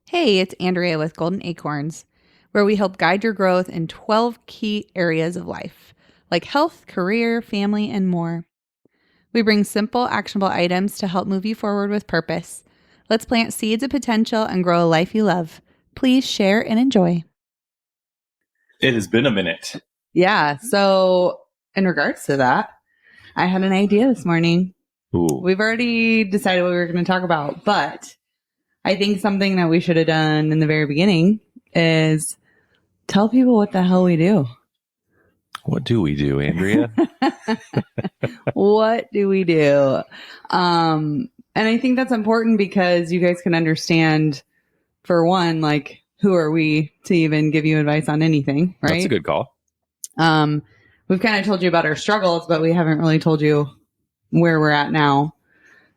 Hey, it's Andrea with Golden Acorns, where we help guide your growth in 12 key areas of life, like health, career, family, and more. We bring simple, actionable items to help move you forward with purpose. Let's plant seeds of potential and grow a life you love. Please share and enjoy. It has been a minute. Yeah, so in regards to that, I had an idea this morning. Ooh. We've already decided what we were going to talk about, but I think something that we should have done in the very beginning is tell people what the hell we do. What do we do, Andrea? What do we do? And I think that's important because you guys can understand, for one, like, who are we to even give you advice on anything, right? That's a good call. We've kind of told you about our struggles, but we haven't really told you where we're at now.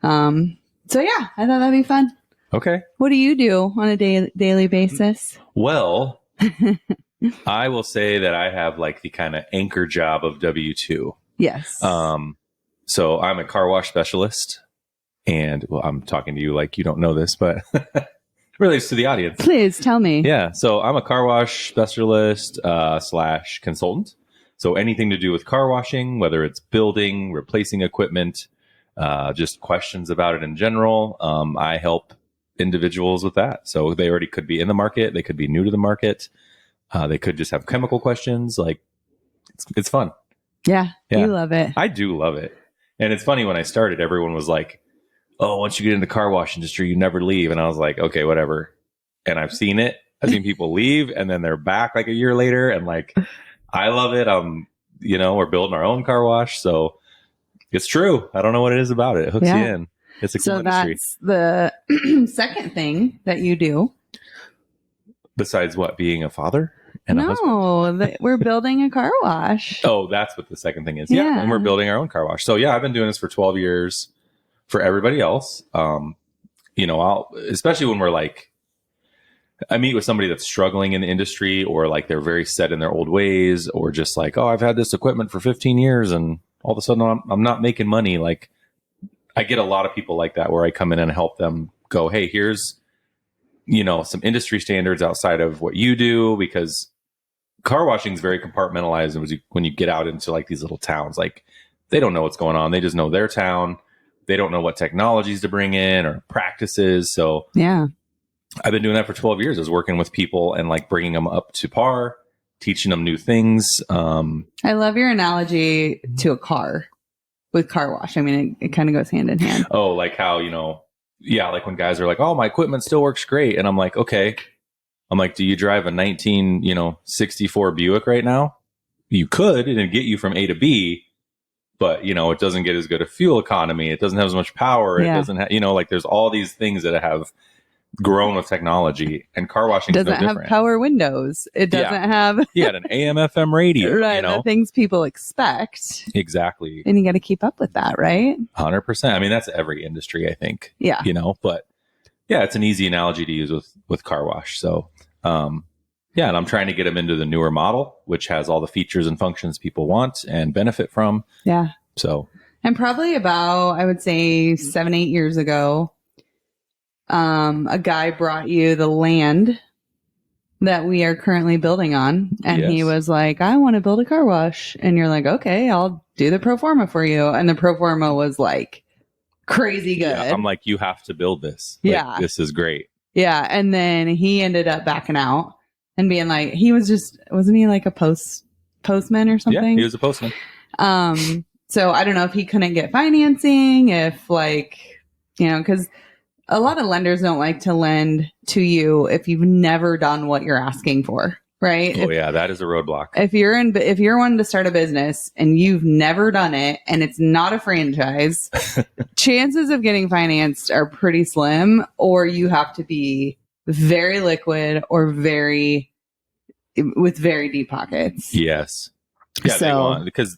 So yeah, I thought that'd be fun. Okay. What do you do on a daily basis? Well, I will say that I have like the kind of anchor job of W-2. Yes. So I'm a car wash specialist, and well, I'm talking to you like you don't know this, but it relates to the audience. Please tell me. Yeah. So I'm a car wash specialist / consultant. So anything to do with car washing, whether it's building, replacing equipment, just questions about it in general. I help individuals with that. So they already could be in the market. They could be new to the market. They could just have chemical questions. Like it's fun. Yeah. You love it. I do love it. And it's funny, when I started, everyone was like, oh, once you get in the car wash industry, you never leave. And I was like, okay, whatever. And I've seen it. I've seen people leave and then they're back like a year later. And like, I love it. We're building our own car wash. So it's true. I don't know what it is about it. It hooks you in. It's a cool industry. That's the second thing that you do. Besides what, being a father and a husband? We're building a car wash. Oh, that's what the second thing is. Yeah. And we're building our own car wash. So yeah, I've been doing this for 12 years for everybody else. Especially when we're like, I meet with somebody that's struggling in the industry, or like they're very set in their old ways, or just like, oh, I've had this equipment for 15 years and all of a sudden I'm not making money. Like, I get a lot of people like that where I come in and help them go, hey, here's, some industry standards outside of what you do, because car washing is very compartmentalized. And when you get out into like these little towns, like they don't know what's going on. They just know their town. They don't know what technologies to bring in or practices. So yeah, I've been doing that for 12 years. I was working with people and like bringing them up to par, teaching them new things. I love your analogy to a car with car wash. I mean, it kind of goes hand in hand. Oh, like how, like when guys are like, oh, my equipment still works great. And I'm like, okay. I'm like, do you drive a 1964 Buick right now? You could, and it'd get you from A to B, but it doesn't get as good a fuel economy. It doesn't have as much power. Yeah. It doesn't have, like there's all these things that have grown with technology, and car washing doesn't have power windows. It doesn't have an AM FM radio, right? The things people expect. Exactly. And you got to keep up with that, right? 100%. I mean, that's every industry, I think. Yeah. But yeah, it's an easy analogy to use with car wash. So, and I'm trying to get them into the newer model, which has all the features and functions people want and benefit from. Yeah. So, and probably about, I would say 7-8 years ago, a guy brought you the land that we are currently building on. And he was like, I want to build a car wash. And you're like, okay, I'll do the pro forma for you. And the pro forma was like crahe good. Yeah, I'm like, you have to build this. Yeah. This is great. Yeah. And then he ended up backing out and being like, wasn't he like a postman or something? Yeah, he was a postman. So I don't know if he couldn't get financing, if because a lot of lenders don't like to lend to you if you've never done what you're asking for, right? Oh, yeah, that is a roadblock. If you're wanting to start a business and you've never done it and it's not a franchise, chances of getting financed are pretty slim, or you have to be very liquid or with very deep pockets. Yes. Yeah, because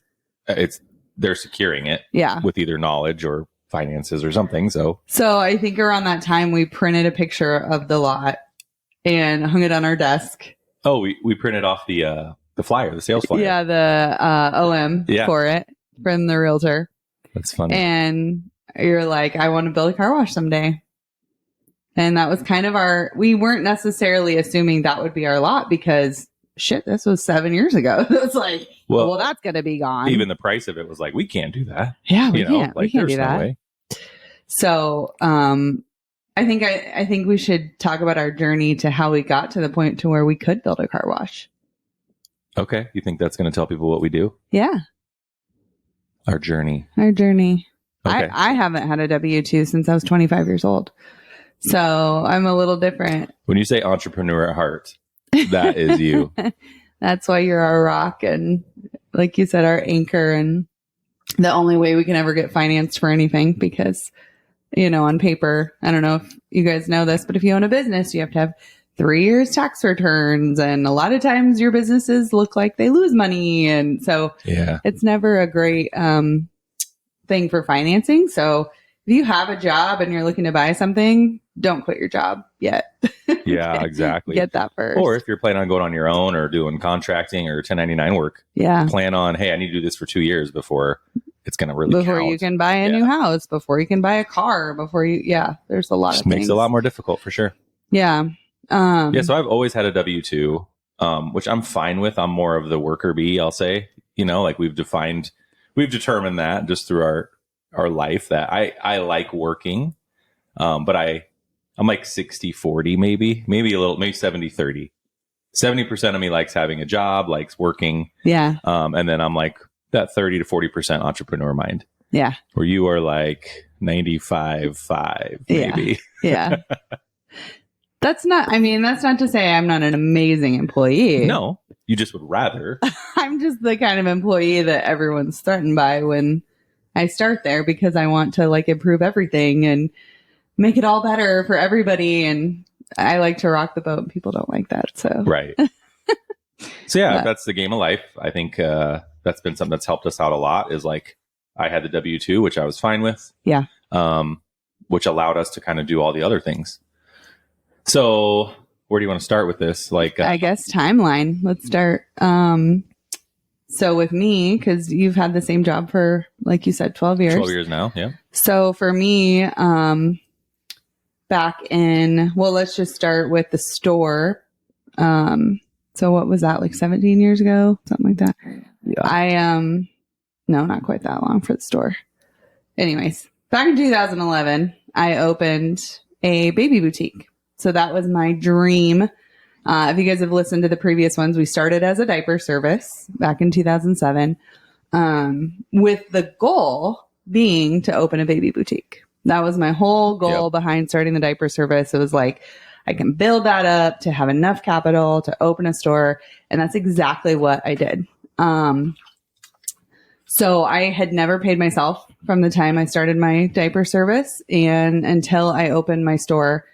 they're securing it with either knowledge or finances or something. So I think around that time we printed a picture of the lot and hung it on our desk. Oh, we printed off the flyer, the sales flyer. Yeah, the OM for it from the realtor. That's funny. And you're like, I want to build a car wash someday. And that was kind of we weren't necessarily assuming that would be our lot because shit, this was 7 years ago. It's like, well, that's going to be gone. Even the price of it was like, we can't do that. Yeah, we can't. Like, we can't there's do that. No way. So, I think we should talk about our journey to how we got to the point to where we could build a car wash. Okay. You think that's going to tell people what we do? Yeah. Our journey. Okay. I I haven't had a W-2 since I was 25 years old. So I'm a little different. When you say entrepreneur at heart, that is you. That's why you're our rock. And like you said, our anchor and the only way we can ever get financed for anything because, on paper, I don't know if you guys know this, but if you own a business, you have to have 3 years tax returns. And a lot of times your businesses look like they lose money. And so it's never a great thing for financing. So if you have a job and you're looking to buy something, don't quit your job yet. Yeah, exactly. Get that first. Or if you're planning on going on your own or doing contracting or 1099 work, plan on, hey, I need to do this for 2 years before it's going to really before count. You can buy a new house, before you can buy a car, there's a lot of things. Makes it a lot more difficult for sure. Yeah. So I've always had a W-2, which I'm fine with. I'm more of the worker bee, I'll say, like we've determined that just through our life that I like working. But I'm like 60-40, maybe a little, maybe 70-30. 70% of me likes having a job, likes working. Yeah. And then I'm like that 30 to 40% entrepreneur mind. Yeah. Where you are like 95-5, maybe. Yeah. That's not to say I'm not an amazing employee. No, you just would rather. I'm just the kind of employee that everyone's threatened by when I start there because I want to like improve everything and make it all better for everybody. And I like to rock the boat. People don't like that. So, right. So that's the game of life. I think, that's been something that's helped us out a lot is like, I had the W-2, which I was fine with. Yeah. Which allowed us to kind of do all the other things. So where do you want to start with this? Like, I guess timeline. Let's start. So with me, because you've had the same job for, like you said, 12 years. 12 years now, yeah. So for me, back in, let's just start with the store. So what was that, like 17 years ago? Something like that. Yeah. No, not quite that long for the store. Anyways, back in 2011, I opened a baby boutique. So that was my dream. If you guys have listened to the previous ones, we started as a diaper service back in 2007, with the goal being to open a baby boutique. That was my whole goal behind starting the diaper service. It was like, I can build that up to have enough capital to open a store. And that's exactly what I did. So I had never paid myself from the time I started my diaper service and until I opened my store.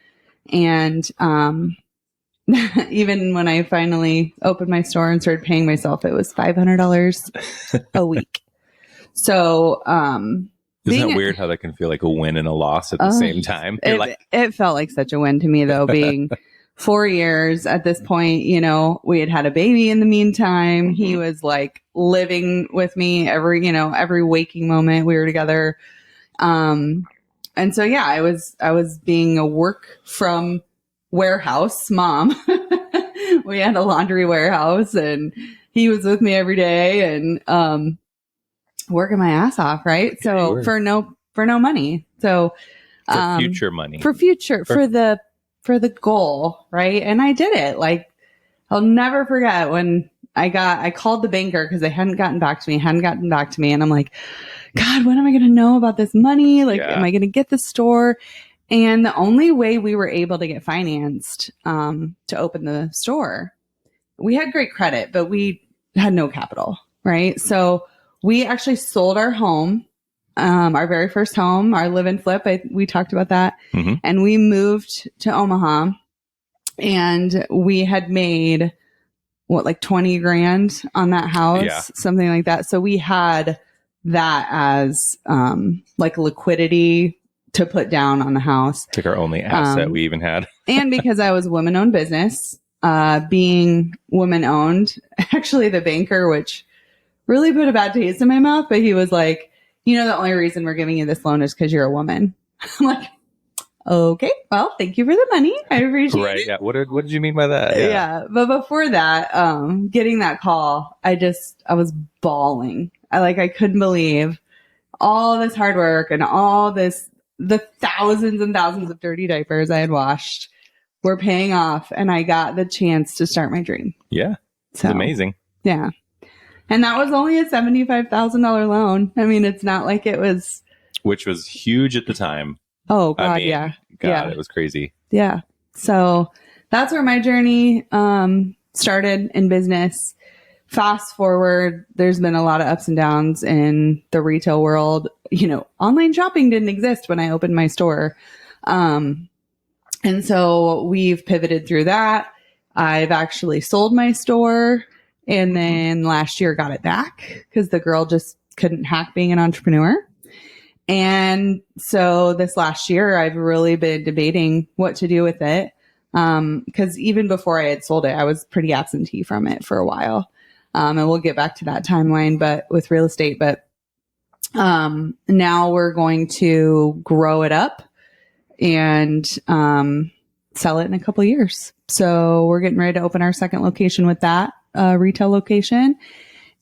And, even when I finally opened my store and started paying myself, it was $500 a week. So, isn't it weird how that can feel like a win and a loss at the same time? It felt like such a win to me though, being 4 years at this point. We had a baby in the meantime. Mm-hmm. He was like living with me every waking moment we were together. And so, I was being a work from warehouse mom. We had a laundry warehouse and he was with me every day and, working my ass off. Right. Okay, so for no money. So, for future money, for the goal. Right. And I did it. Like, I'll never forget when I called the banker because they hadn't gotten back to me. And I'm like, God, when am I going to know about this money? Like, am I going to get the store? And the only way we were able to get financed to open the store, we had great credit, but we had no capital, right? So we actually sold our home, our very first home, our live and flip. We talked about that. Mm-hmm. And we moved to Omaha and we had made like 20 grand on that house, something like that. So we had that as like liquidity to put down on the house. It's like our only asset we even had. And because I was a woman-owned business, being woman-owned, actually the banker, which really put a bad taste in my mouth, but he was like, the only reason we're giving you this loan is because you're a woman. I'm like, okay, well, thank you for the money. I appreciate Right. it. Yeah. What did you mean by that? Yeah. But before that, getting that call, I was bawling. I couldn't believe all this hard work and the thousands and thousands of dirty diapers I had washed were paying off, and I got the chance to start my dream. Yeah. It's amazing. Yeah. And that was only a $75,000 loan. I mean, it's not like it was. Which was huge at the time. Oh, God, yeah. God, it was crazy. Yeah. So that's where my journey started in business. Fast forward, there's been a lot of ups and downs in the retail world. Online shopping didn't exist when I opened my store. And so we've pivoted through that. I've actually sold my store, and then last year got it back because the girl just couldn't hack being an entrepreneur. And so this last year, I've really been debating what to do with it. Because even before I had sold it, I was pretty absentee from it for a while. And we'll get back to that timeline, but with real estate. But now we're going to grow it up and sell it in a couple of years. So we're getting ready to open our second location with that retail location.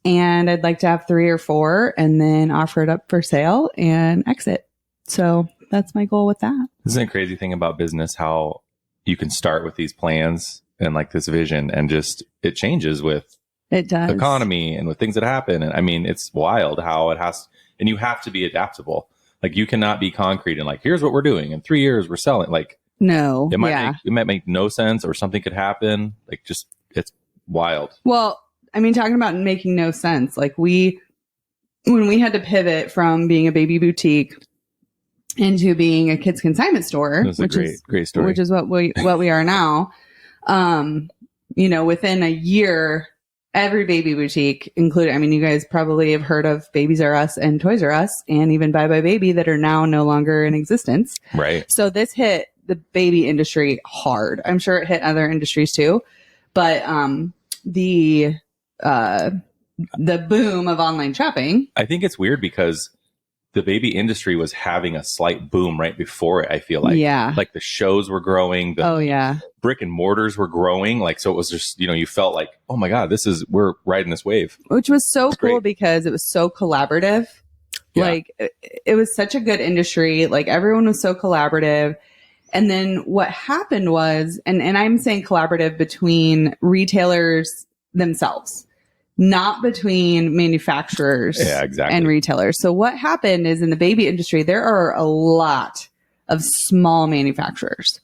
And I'd like to have 3 or 4 and then offer it up for sale and exit. So that's my goal with that. Isn't it a crazy thing about business how you can start with these plans and like this vision and just it changes with it does. Economy and with things that happen. And I mean, it's wild how it has, and you have to be adaptable. Like you cannot be concrete and like, here's what we're doing. In 3 years, we're selling. Like, no, it might make no sense or something could happen. Like just, it's wild. Well, I mean, talking about making no sense, like when we had to pivot from being a baby boutique into being a kids consignment store, which is great story, which is what we are now. Within a year, every baby boutique, including, I mean, you guys probably have heard of Babies R Us and Toys R Us and even Bye Bye Baby that are now no longer in existence. Right. So this hit the baby industry hard. I'm sure it hit other industries too, but the boom of online shopping. I think it's weird because the baby industry was having a slight boom right before it. I feel like, like the shows were growing. Brick and mortars were growing. Like, so it was just, you felt like, oh my God, we're riding this wave. Which was so cool because it was so collaborative. Yeah. Like it was such a good industry. Like everyone was so collaborative. And then what happened was, and I'm saying collaborative between retailers themselves, not between manufacturers and retailers. So what happened is in the baby industry, there are a lot of small manufacturers.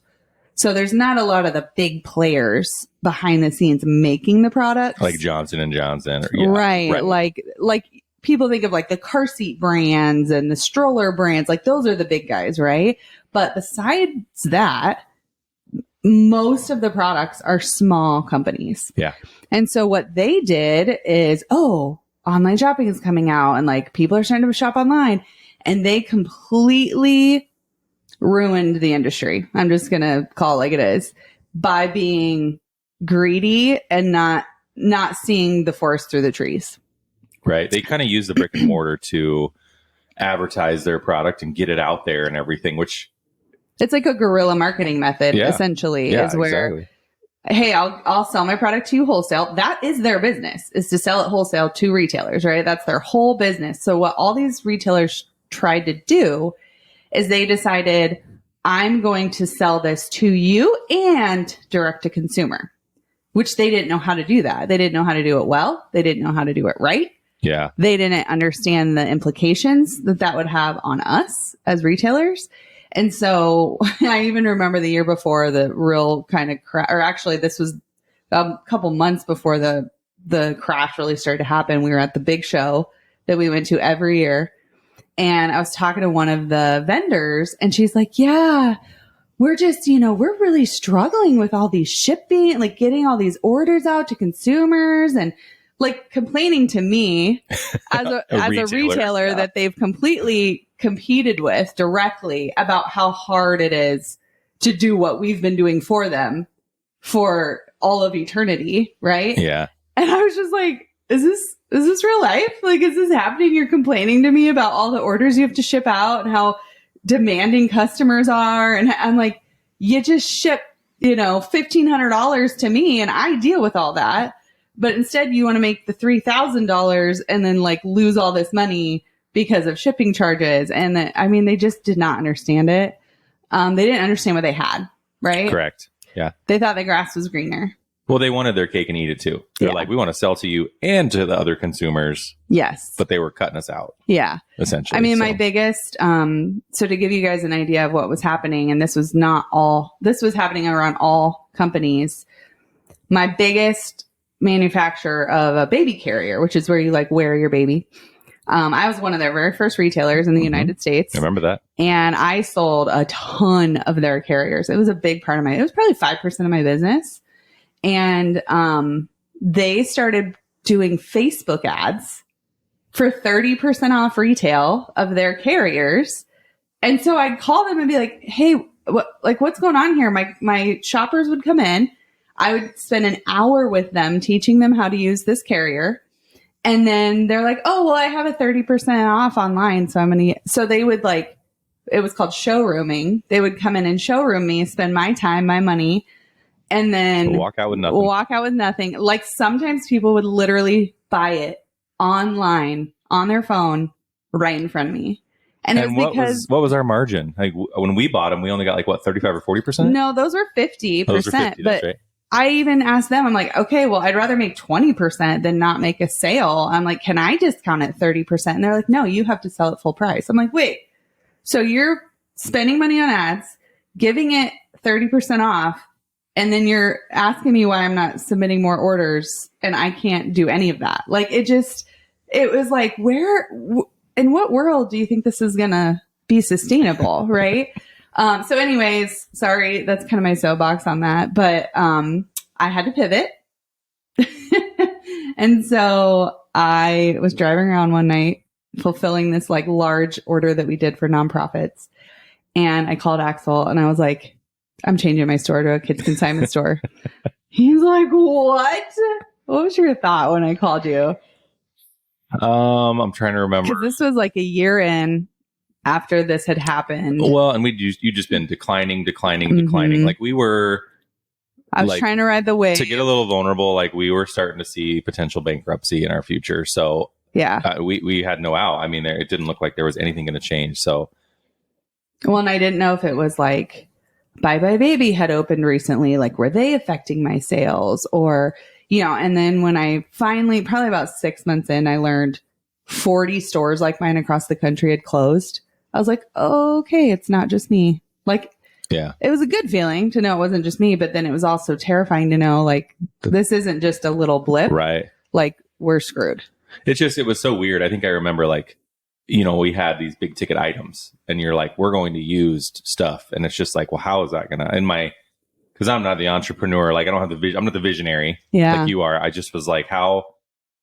So there's not a lot of the big players behind the scenes making the products. Like Johnson & Johnson. Right. Like people think of like the car seat brands and the stroller brands. Like those are the big guys, right? But besides that, most of the products are small companies. Yeah. And so what they did is, online shopping is coming out and like people are starting to shop online, and they completely ruined the industry. I'm just going to call it like it is by being greedy and not seeing the forest through the trees. Right. They kind of use the brick and mortar to advertise their product and get it out there and everything, which it's like a guerrilla marketing method, essentially, is where, hey, I'll sell my product to you wholesale. That is their business, is to sell it wholesale to retailers, right? That's their whole business. So what all these retailers tried to do is they decided, I'm going to sell this to you and direct to consumer, which they didn't know how to do that. They didn't know how to do it well. They didn't know how to do it right. Yeah. They didn't understand the implications that would have on us as retailers. And so I even remember the year before the real kind of or actually this was a couple months before the crash really started to happen. We were at the big show that we went to every year. And I was talking to one of the vendors and she's like, yeah, we're just, we're really struggling with all these shipping, like getting all these orders out to consumers and like complaining to me as a retailer that they've completely competed with directly about how hard it is to do what we've been doing for them for all of eternity. Right. Yeah. And I was just like, is this real life? Like, is this happening? You're complaining to me about all the orders you have to ship out and how demanding customers are. And I'm like, you just ship, $1,500 to me and I deal with all that. But instead you want to make the $3,000 and then like lose all this money because of shipping charges. And they just did not understand it. They didn't understand what they had, right? Correct. Yeah. They thought the grass was greener. Well, they wanted their cake and eat it too. They're like, we want to sell to you and to the other consumers. Yes. But they were cutting us out. Yeah. Essentially. My biggest, so to give you guys an idea of what was happening, and this was happening around all companies. My biggest manufacturer of a baby carrier, which is where you like wear your baby. I was one of their very first retailers in the United States. I remember that. And I sold a ton of their carriers. It was a big part of it was probably 5% of my business. And they started doing Facebook ads for 30% off retail of their carriers. And so I'd call them and be like, hey, what's going on here? My shoppers would come in. I would spend an hour with them teaching them how to use this carrier. And then they're like, oh, well, I have a 30% off online. So they would it was called showrooming. They would come in and showroom me, spend my time, my money, and then walk out with nothing. Like sometimes people would literally buy it online on their phone right in front of me. And it was what was our margin? Like when we bought them, we only got 35 or 40%? No, those were 50%. Those were 50, but right. I even asked them, I'm like, okay, well, I'd rather make 20% than not make a sale. I'm like, can I discount it 30%? And they're like, no, you have to sell it full price. I'm like, wait, so you're spending money on ads, giving it 30% off, and then you're asking me why I'm not submitting more orders and I can't do any of that. Like it was like, in what world do you think this is going to be sustainable? Right. So anyways, sorry, that's kind of my soapbox on that, but, I had to pivot. And so I was driving around one night fulfilling this like large order that we did for nonprofits. And I called Axel and I was like, I'm changing my store to a kids consignment store. He's like, what? What was your thought when I called you? I'm trying to remember. This was like a year in after this had happened. Well, and you just been declining. Like we were. I was trying to ride the wave. To get a little vulnerable, like we were starting to see potential bankruptcy in our future. So yeah, we had no out. It didn't look like there was anything going to change. So. Well, and I didn't know if it was like Bye Bye Baby had opened recently. Like, were they affecting my sales or, and then when I finally, probably about 6 months in, I learned 40 stores like mine across the country had closed. I was like, oh, okay, it's not just me. Like, yeah, it was a good feeling to know it wasn't just me, but then it was also terrifying to know like this isn't just a little blip, right? Like we're screwed. It was so weird. I think I remember like, we had these big ticket items and you're like, we're going to used stuff. And it's just like, well, how is that going to, because I'm not the entrepreneur. Like I don't have the vision. I'm not the visionary like you are. I just was like, that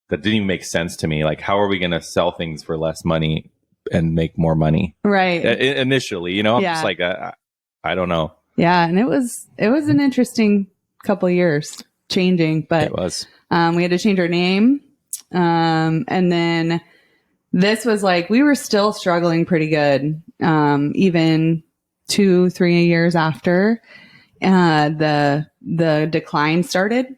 didn't even make sense to me. Like, how are we going to sell things for less money and make more money? Right. Initially, I'm just like, I don't know. Yeah. And it was an interesting couple of years changing, but it was, we had to change our name. And then this was like, we were still struggling pretty good. Even 2-3 years after, the decline started.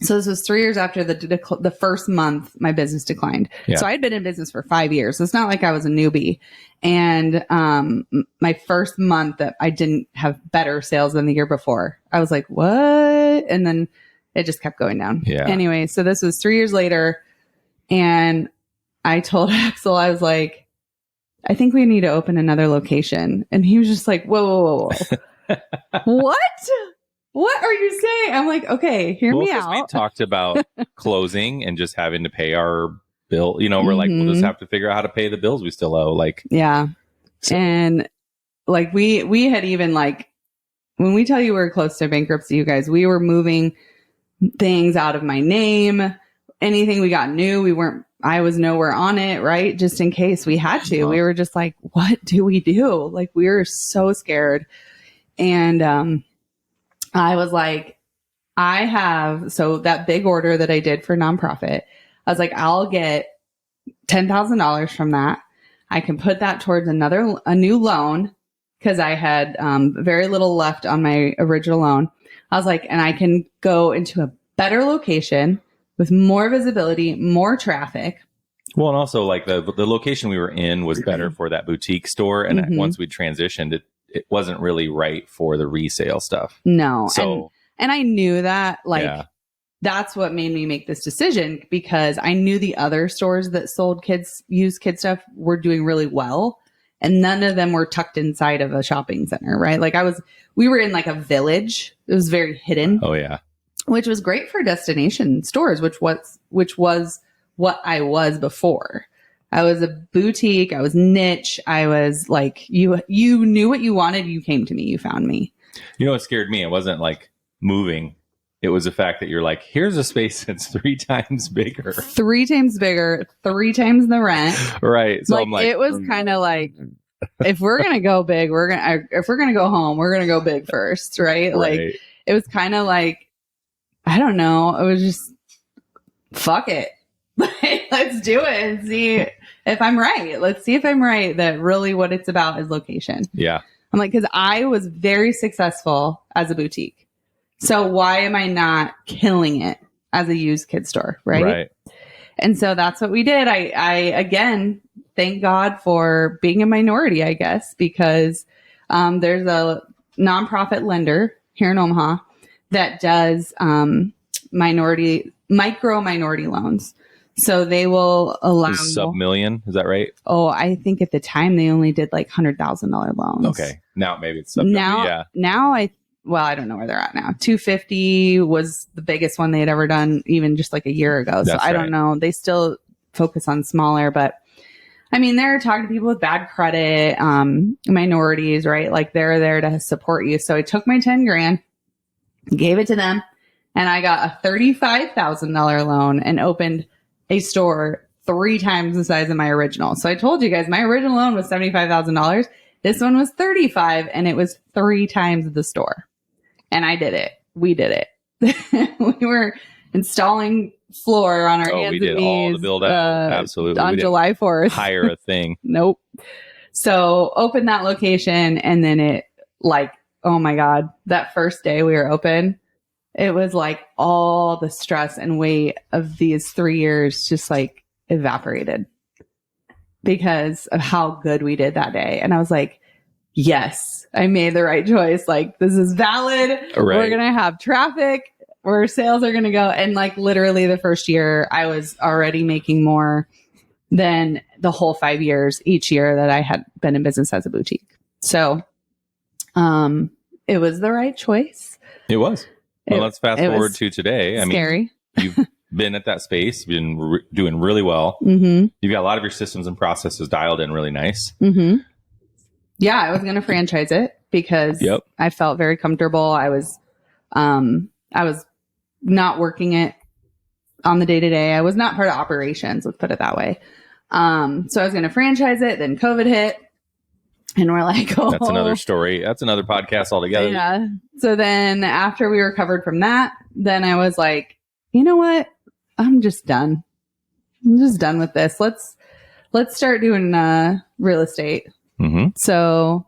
So this was 3 years after the first month my business declined. Yeah. So I had been in business for 5 years. So it's not like I was a newbie. And my first month that I didn't have better sales than the year before, I was like, what? And then it just kept going down. Yeah. Anyway, so this was 3 years later. And I told Axel, I was like, I think we need to open another location. And he was just like, whoa. What? What are you saying? I'm like, okay, hear me out. We talked about closing and just having to pay our bill. We're like, we'll just have to figure out how to pay the bills we still owe. Like, yeah. So. And like, we had even like, when we tell you we're close to bankruptcy, you guys, we were moving things out of my name. Anything we got new, I was nowhere on it, right? Just in case we had to. We were just like, what do we do? Like, we were so scared. And, I was like, so that big order that I did for nonprofit, I was like, I'll get $10,000 from that. I can put that towards a new loan because I had very little left on my original loan. I was like, and I can go into a better location with more visibility, more traffic. Well, and also like the location we were in was better for that boutique store. And once we transitioned, it wasn't really right for the resale stuff. No. So, and I knew that, like, that's what made me make this decision, because I knew the other stores that sold used kid stuff were doing really well. And none of them were tucked inside of a shopping center, right? Like we were in like a village. It was very hidden. Oh yeah. Which was great for destination stores, which was what I was before. I was a boutique. I was niche. I was like, you knew what you wanted. You came to me. You found me. You know what scared me? It wasn't like moving. It was the fact that you're like, here's a space that's 3 times bigger. 3 times bigger, 3 times the rent. Right. So like, I'm like, it was kind of like, if we're going to go big, if we're going to go home, we're going to go big first. Right. Like, it was kind of like, I don't know. It was just, fuck it. Let's do it and see if I'm right. Let's see if I'm right that really what it's about is location. Yeah. I'm like, because I was very successful as a boutique. So why am I not killing it as a used kid store? Right. And so that's what we did. I again, thank God for being a minority, I guess, because there's a nonprofit lender here in Omaha that does micro minority loans. So they will allow sub-million. Is that right? Oh, I think at the time they only did like $100,000 loans. Okay. Now maybe it's sub-million. Now I don't know where they're at now. 250 was the biggest one they had ever done, even just like a year ago. So I don't know. They still focus on smaller, but I mean, they're talking to people with bad credit, minorities, right? Like they're there to support you. So I took my 10 grand, gave it to them, and I got a $35,000 loan and opened a store 3 times the size of my original. So I told you guys, my original loan was $75,000. This one was 35, and it was 3 times the store. And I did it. We did it. We were installing floor on our hands and knees. All the build out. Absolutely. On July 4th. Hire a thing. Nope. So opened that location, and then it like, oh my God, that first day we were open, it was like all the stress and weight of these 3 years just like evaporated because of how good we did that day. And I was like, yes, I made the right choice. Like, this is valid. Right. We're going to have traffic where sales are going to go. And like literally the first year I was already making more than the whole 5 years each year that I had been in business as a boutique. So, it was the right choice. It was. Well, let's fast forward to today. Scary. I mean, you've been at that space, been doing really well. Mm-hmm. You've got a lot of your systems and processes dialed in really nice. Mm-hmm. Yeah, I was going to franchise it because I felt very comfortable. I was not working it on the day to day. I was not part of operations. Let's put it that way. So I was going to franchise it. Then COVID hit. And we're like, oh, that's another story. That's another podcast altogether. Yeah. So then after we recovered from that, then I was like, you know what? I'm just done. I'm just done with this. Let's start doing real estate. Mm-hmm. So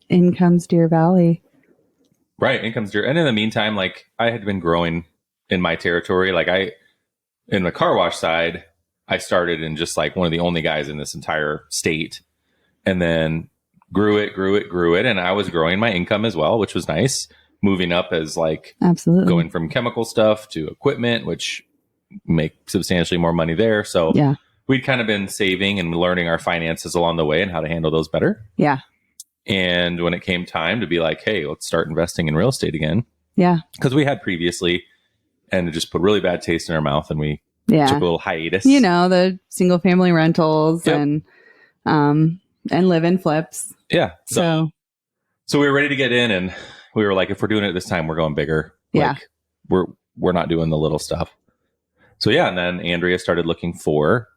in comes Deer Valley. Right. In comes Deer. And in the meantime, like I had been growing in my territory. Like in the car wash side, I started in just like one of the only guys in this entire state. And then grew it. And I was growing my income as well, which was nice. Moving up as like absolutely going from chemical stuff to equipment, which make substantially more money there. So we'd kind of been saving and learning our finances along the way and how to handle those better. Yeah. And when it came time to be like, hey, let's start investing in real estate again. Yeah. Because we had previously, and it just put really bad taste in our mouth, and we took a little hiatus. You know, the single family rentals and live-in flips. Yeah. So we were ready to get in, and we were like, if we're doing it this time, we're going bigger. Yeah. Like, we're not doing the little stuff. So and then Andrea started looking for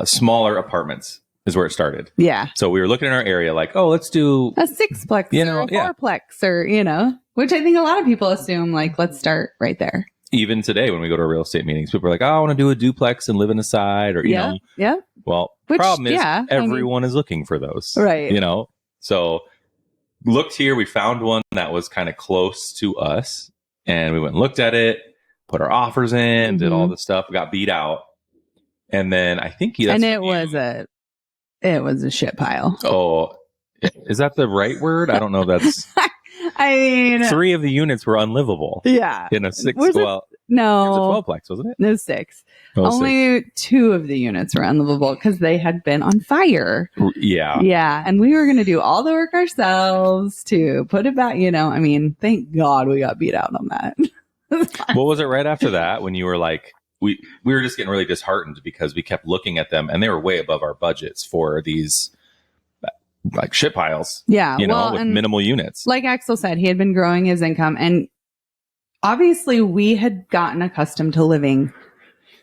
smaller apartments is where it started. Yeah. So we were looking in our area like, oh, let's do a 6-plex or a 4-plex or, which I think a lot of people assume like, let's start right there. even today when we go to real estate meetings, people are like, oh, I want to do a duplex and live in the side, or, you know. Yeah. Well, problem is everyone is looking for those. Right. You know, so looked here, we found one that was kind of close to us, and we went and looked at it, put our offers in, did all the stuff, got beat out. And then I think it was a shit pile. Oh, is that the right word? I don't know. That's. I mean, 3 of the units were unlivable. Yeah. In a 6. No. It was a 12-plex, wasn't it? No, 6. Oh, Only 6. 2 of the units were unlivable because they had been on fire. Yeah. Yeah. And we were going to do all the work ourselves to put it back. You know, I mean, thank God we got beat out on that. What was it right after that when you were like, we were just getting really disheartened because we kept looking at them and they were way above our budgets for these like shit piles. Yeah. You know, with minimal units. Like Axel said, he had been growing his income, and obviously we had gotten accustomed to living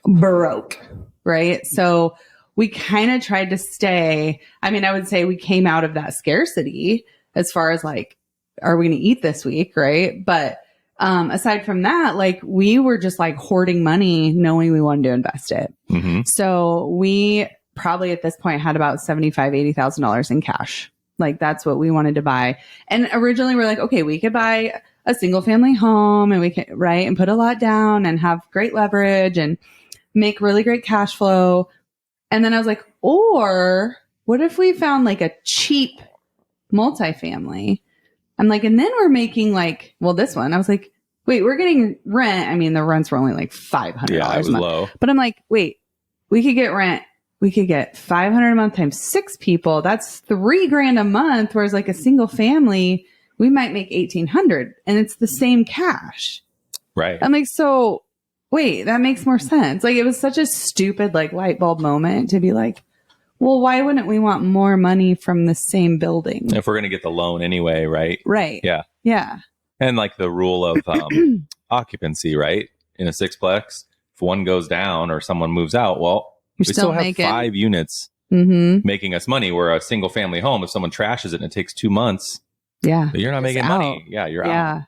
baroque, right? So we kind of tried to stay. I mean, I would say we came out of that scarcity as far as like, are we going to eat this week? Right. But aside from that, like we were just like hoarding money, knowing we wanted to invest it. Mm-hmm. So we probably at this point had about $75,000, $80,000 in cash. Like that's what we wanted to buy. And originally we're like, okay, we could buy a single family home and we can, right, and put a lot down and have great leverage and make really great cash flow. And then I was like, or what if we found like a cheap multifamily? I'm like, and then we're making like, well, this one, I was like, wait, we're getting rent. I mean, the rents were only like $500 it was a month. Low. But I'm like, wait, we could get rent. We could get $500 a month times 6 people. That's $3,000 a month. Whereas like a single family, we might make $1,800 and it's the same cash. Right. I'm like, so wait, that makes more sense. Like it was such a stupid like light bulb moment to be like, well, why wouldn't we want more money from the same building? If we're going to get the loan anyway, right? Right. Yeah. Yeah. And like the rule of occupancy, right? In a 6-plex, if one goes down or someone moves out, well, we still have 5 units making us money. Where a single family home, if someone trashes it and it takes 2 months, you're not making money. Yeah, you're out.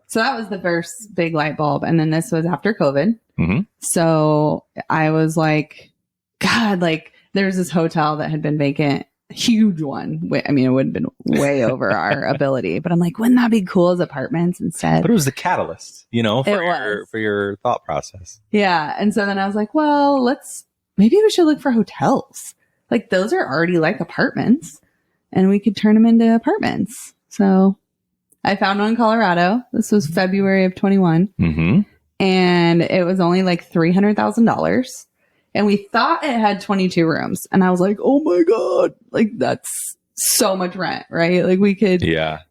So that was the first big light bulb. And then this was after COVID. Mm-hmm. So I was like, God, like there's this hotel that had been vacant, huge one. I mean, it would have been way over our ability, but I'm like, wouldn't that be cool as apartments instead? But it was the catalyst, you know, for your thought process. Yeah. And so then I was like, well, maybe we should look for hotels. Like those are already like apartments and we could turn them into apartments. So I found one in Colorado. This was February of 21. Mm-hmm. And it was only like $300,000. And we thought it had 22 rooms. And I was like, oh my God, like that's so much rent, right? Like we could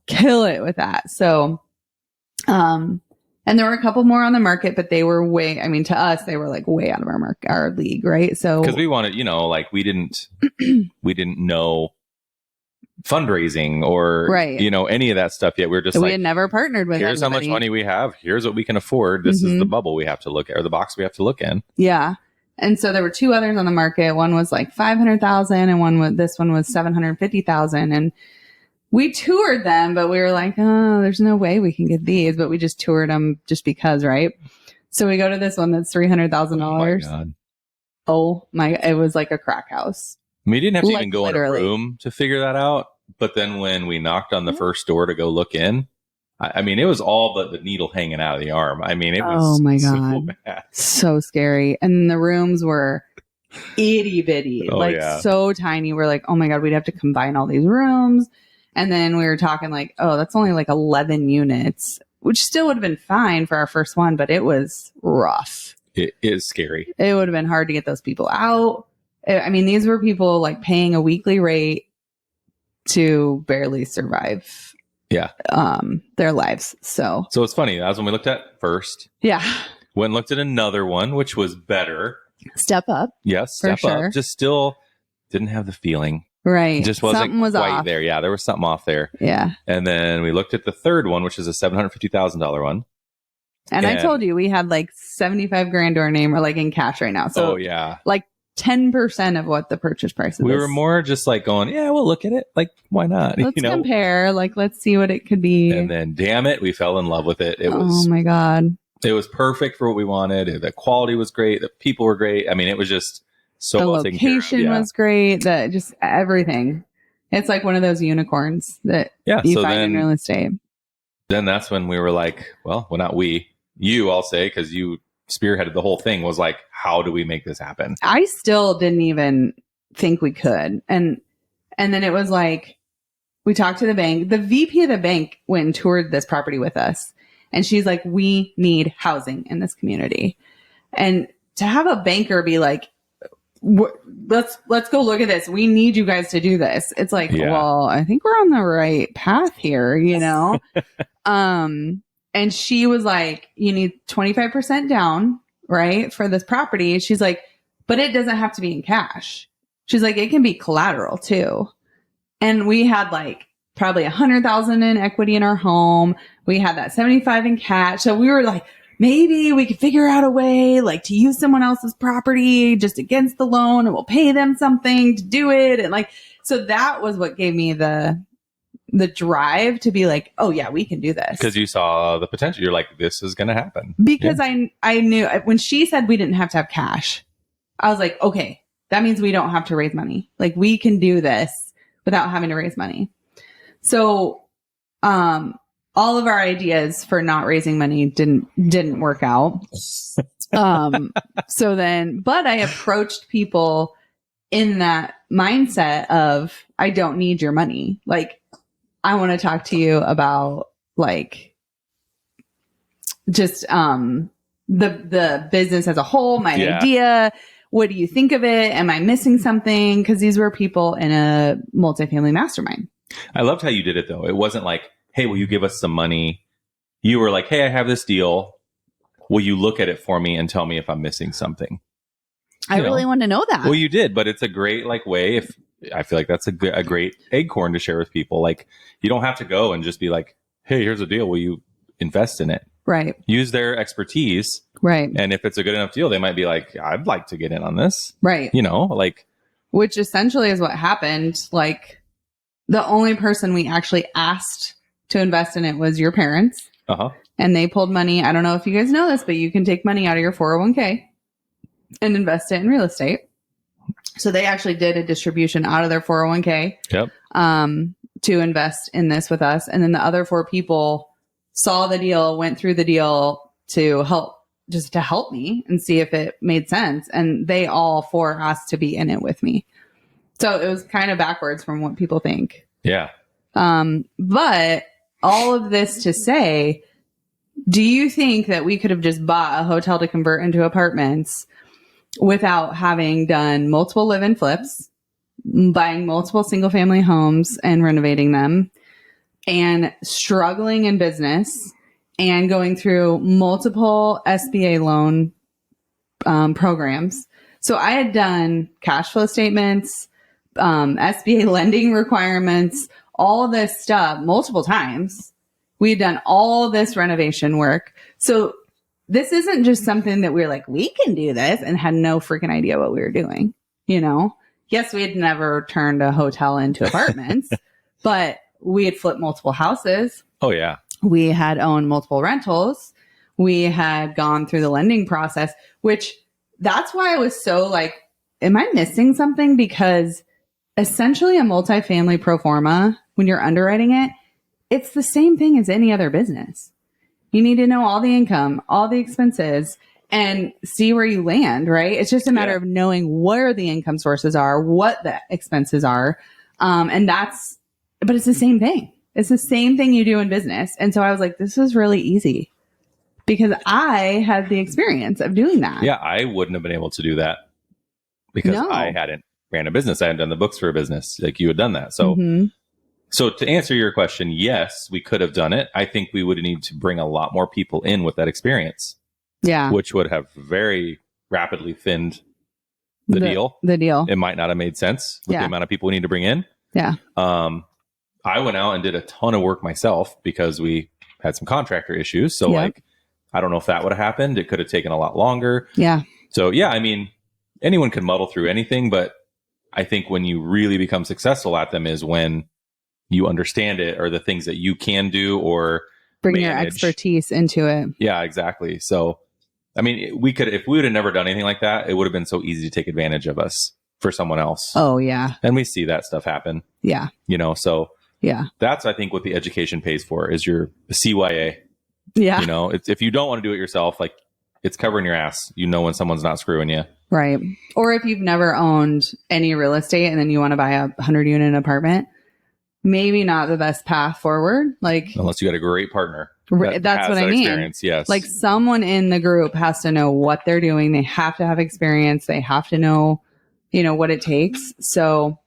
kill it with that. So, and there were a couple more on the market, but they were to us, they were like way out of our league, right? So, because we wanted, you know, like we didn't know fundraising or, you know, any of that stuff yet. We were just we had never partnered with here's anybody. How much money we have. Here's what we can afford. This is the bubble we have to look at, or the box we have to look in. Yeah. And so there were 2 others on the market. One was like 500,000 and this one was 750,000. And we toured them, but we were like, oh, there's no way we can get these, but we just toured them just because, right? So we go to this one that's $300,000. Oh my, it was like a crack house. We didn't have to even go in a room to figure that out. But then when we knocked on the first door to go look in, I mean, it was all but the needle hanging out of the arm. I mean, it was so bad. So scary. And the rooms were itty bitty, so tiny. We're like, oh my God, we'd have to combine all these rooms. And then we were talking like, oh, that's only like 11 units, which still would have been fine for our first one, but it was rough. It is scary. It would have been hard to get those people out. I mean, these were people like paying a weekly rate to barely survive their lives. So it's funny. That was when we looked at first. Yeah. Went and looked at another one, which was better. Step up. Yes, step up. Just still didn't have the feeling. Right. It just wasn't something was quite off. there. Yeah, there was something off there. Yeah. And then we looked at the third one, which is a $750,000 one. And I told you we had like 75 grand to our name or like in cash right now. So like 10% of what the purchase price is. We were more just like going, yeah, we'll look at it. Like, why not? Let's compare. Like, let's see what it could be. And then, damn it, we fell in love with it. It was oh my God, It was perfect for what we wanted. The quality was great. The people were great. I mean, it was just so the well taken care of. location was great. That just everything. It's like one of those unicorns that you find in real estate. Then that's when we were like, well, not we, you, I'll say, because you spearheaded the whole thing, was like, how do we make this happen? I still didn't even think we could. And then it was like, we talked to the bank. The VP of the bank went and toured this property with us. And she's like, we need housing in this community. And to have a banker be like, let's go look at this. We need you guys to do this. It's like, well, I think we're on the right path here, you know? And she was like, you need 25% down, right? For this property. She's like, but it doesn't have to be in cash. She's like, it can be collateral too. And we had like probably 100,000 in equity in our home. We had that 75 in cash. So we were like, maybe we could figure out a way like to use someone else's property just against the loan, and we'll pay them something to do it. And like, so that was what gave me the drive to be like, oh yeah, we can do this. Because you saw the potential. You're like, this is going to happen. Because I knew when she said we didn't have to have cash, I was like, okay, that means we don't have to raise money. Like we can do this without having to raise money. So, all of our ideas for not raising money didn't work out. So then, but I approached people in that mindset of, I don't need your money. Like, I want to talk to you about like, just, the business as a whole, my idea. What do you think of it? Am I missing something? 'Cause these were people in a multifamily mastermind. I loved how you did it though. It wasn't like, hey, will you give us some money? You were like, hey, I have this deal. Will you look at it for me and tell me if I'm missing something? I really want to know that. Well, you did, but it's a great like way. If I feel like that's a great acorn to share with people. Like you don't have to go and just be like, hey, here's a deal. Will you invest in it? Right. Use their expertise. Right. And if it's a good enough deal, they might be like, I'd like to get in on this. Right. You know, like. Which essentially is what happened. Like the only person we actually asked to invest in it was your parents. Uh-huh. And they pulled money. I don't know if you guys know this, but you can take money out of your 401k and invest it in real estate. So they actually did a distribution out of their 401k to invest in this with us. And then the other 4 people saw the deal, went through the deal to help me and see if it made sense. And they all 4 asked to be in it with me. So it was kind of backwards from what people think. Yeah. But all of this to say, do you think that we could have just bought a hotel to convert into apartments without having done multiple live-in flips, buying multiple single-family homes and renovating them, and struggling in business, and going through multiple SBA loan programs? So I had done cash flow statements, SBA lending requirements, all this stuff multiple times. We had done all this renovation work. So this isn't just something that we're like, we can do this, and had no freaking idea what we were doing. You know, yes, we had never turned a hotel into apartments, but we had flipped multiple houses. Oh yeah. We had owned multiple rentals. We had gone through the lending process, which that's why I was so like, am I missing something? Because essentially a multifamily pro forma, when you're underwriting it, it's the same thing as any other business. You need to know all the income, all the expenses, and see where you land, right? It's just a matter of knowing where the income sources are, what the expenses are. But it's the same thing. It's the same thing you do in business. And so I was like, this is really easy because I had the experience of doing that. Yeah, I wouldn't have been able to do that because I hadn't ran a business. I hadn't done the books for a business like you had done that. So, So to answer your question, yes, we could have done it. I think we would need to bring a lot more people in with that experience. Yeah. Which would have very rapidly thinned the deal. The deal. It might not have made sense with the amount of people we need to bring in. Yeah. I went out and did a ton of work myself because we had some contractor issues. So like, I don't know if that would have happened. It could have taken a lot longer. Yeah. So yeah, I mean, anyone can muddle through anything, but I think when you really become successful at them is when you understand it, or the things that you can do, or bring your expertise into it. Yeah, exactly. So, I mean, if we would have never done anything like that, it would have been so easy to take advantage of us for someone else. Oh, yeah. And we see that stuff happen. Yeah. So yeah, that's, I think, what the education pays for is your CYA. Yeah. If you don't want to do it yourself, like it's covering your ass, when someone's not screwing you. Right. Or if you've never owned any real estate and then you want to buy a 100-unit apartment, maybe not the best path forward. Like, unless you got a great partner. That's what I mean. Experience, yes. Like someone in the group has to know what they're doing. They have to have experience. They have to know, what it takes. So,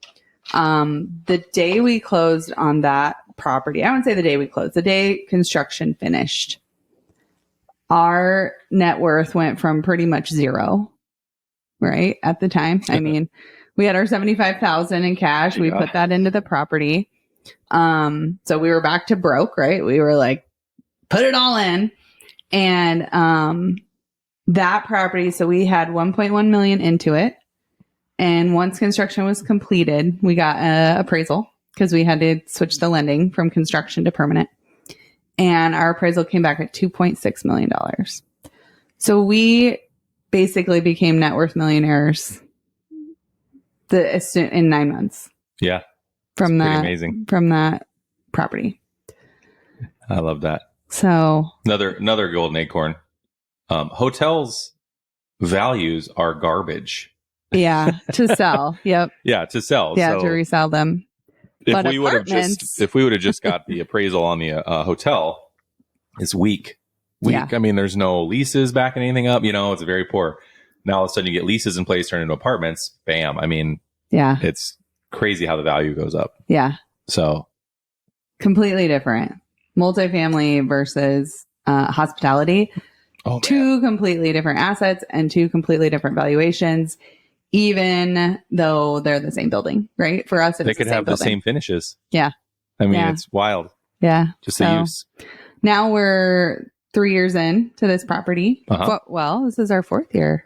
the day we closed on that property, I wouldn't say the day we closed, the day construction finished, our net worth went from pretty much zero, right? At the time. I mean, we had our $75,000 in cash. We put that into the property. So we were back to broke, right? We were like, put it all in. And, that property, so we had 1.1 million into it. And once construction was completed, we got an appraisal because we had to switch the lending from construction to permanent. And our appraisal came back at $2.6 million. So we basically became net worth millionaires in 9 months. Yeah. From that, amazing. From that property. I love that. So another golden acorn. Hotels values are garbage. Yeah, to sell. Yep. Yeah, to sell. Yeah, so to resell them. If we would have just got the appraisal on the hotel, it's weak. Yeah. I mean, there's no leases backing anything up. It's very poor. Now all of a sudden you get leases in place, turn into apartments. Bam. I mean, yeah, it's crazy how the value goes up. Yeah. So completely different. Multifamily versus hospitality. Oh, two completely different assets and two completely different valuations, even though they're the same building, right? For us, they could have the same finishes. Yeah. I mean, it's wild. Yeah. Just the use. Now we're 3 years in to this property. Uh-huh. Well, this is our 4th year.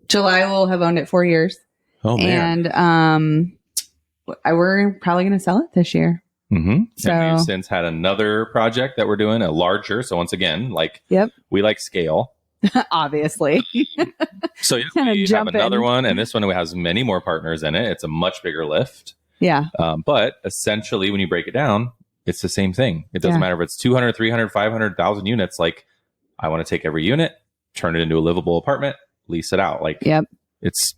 July will have owned it 4 years. Oh, man. And we're probably going to sell it this year. Mm-hmm. So, and we've since had another project that we're doing, a larger. So once again, we like scale. Obviously. So we have another one, and this one has many more partners in it. It's a much bigger lift. Yeah. But essentially, when you break it down, it's the same thing. It doesn't matter if it's 200, 300, 500,000 units. Like, I want to take every unit, turn it into a livable apartment, lease it out. Like, it's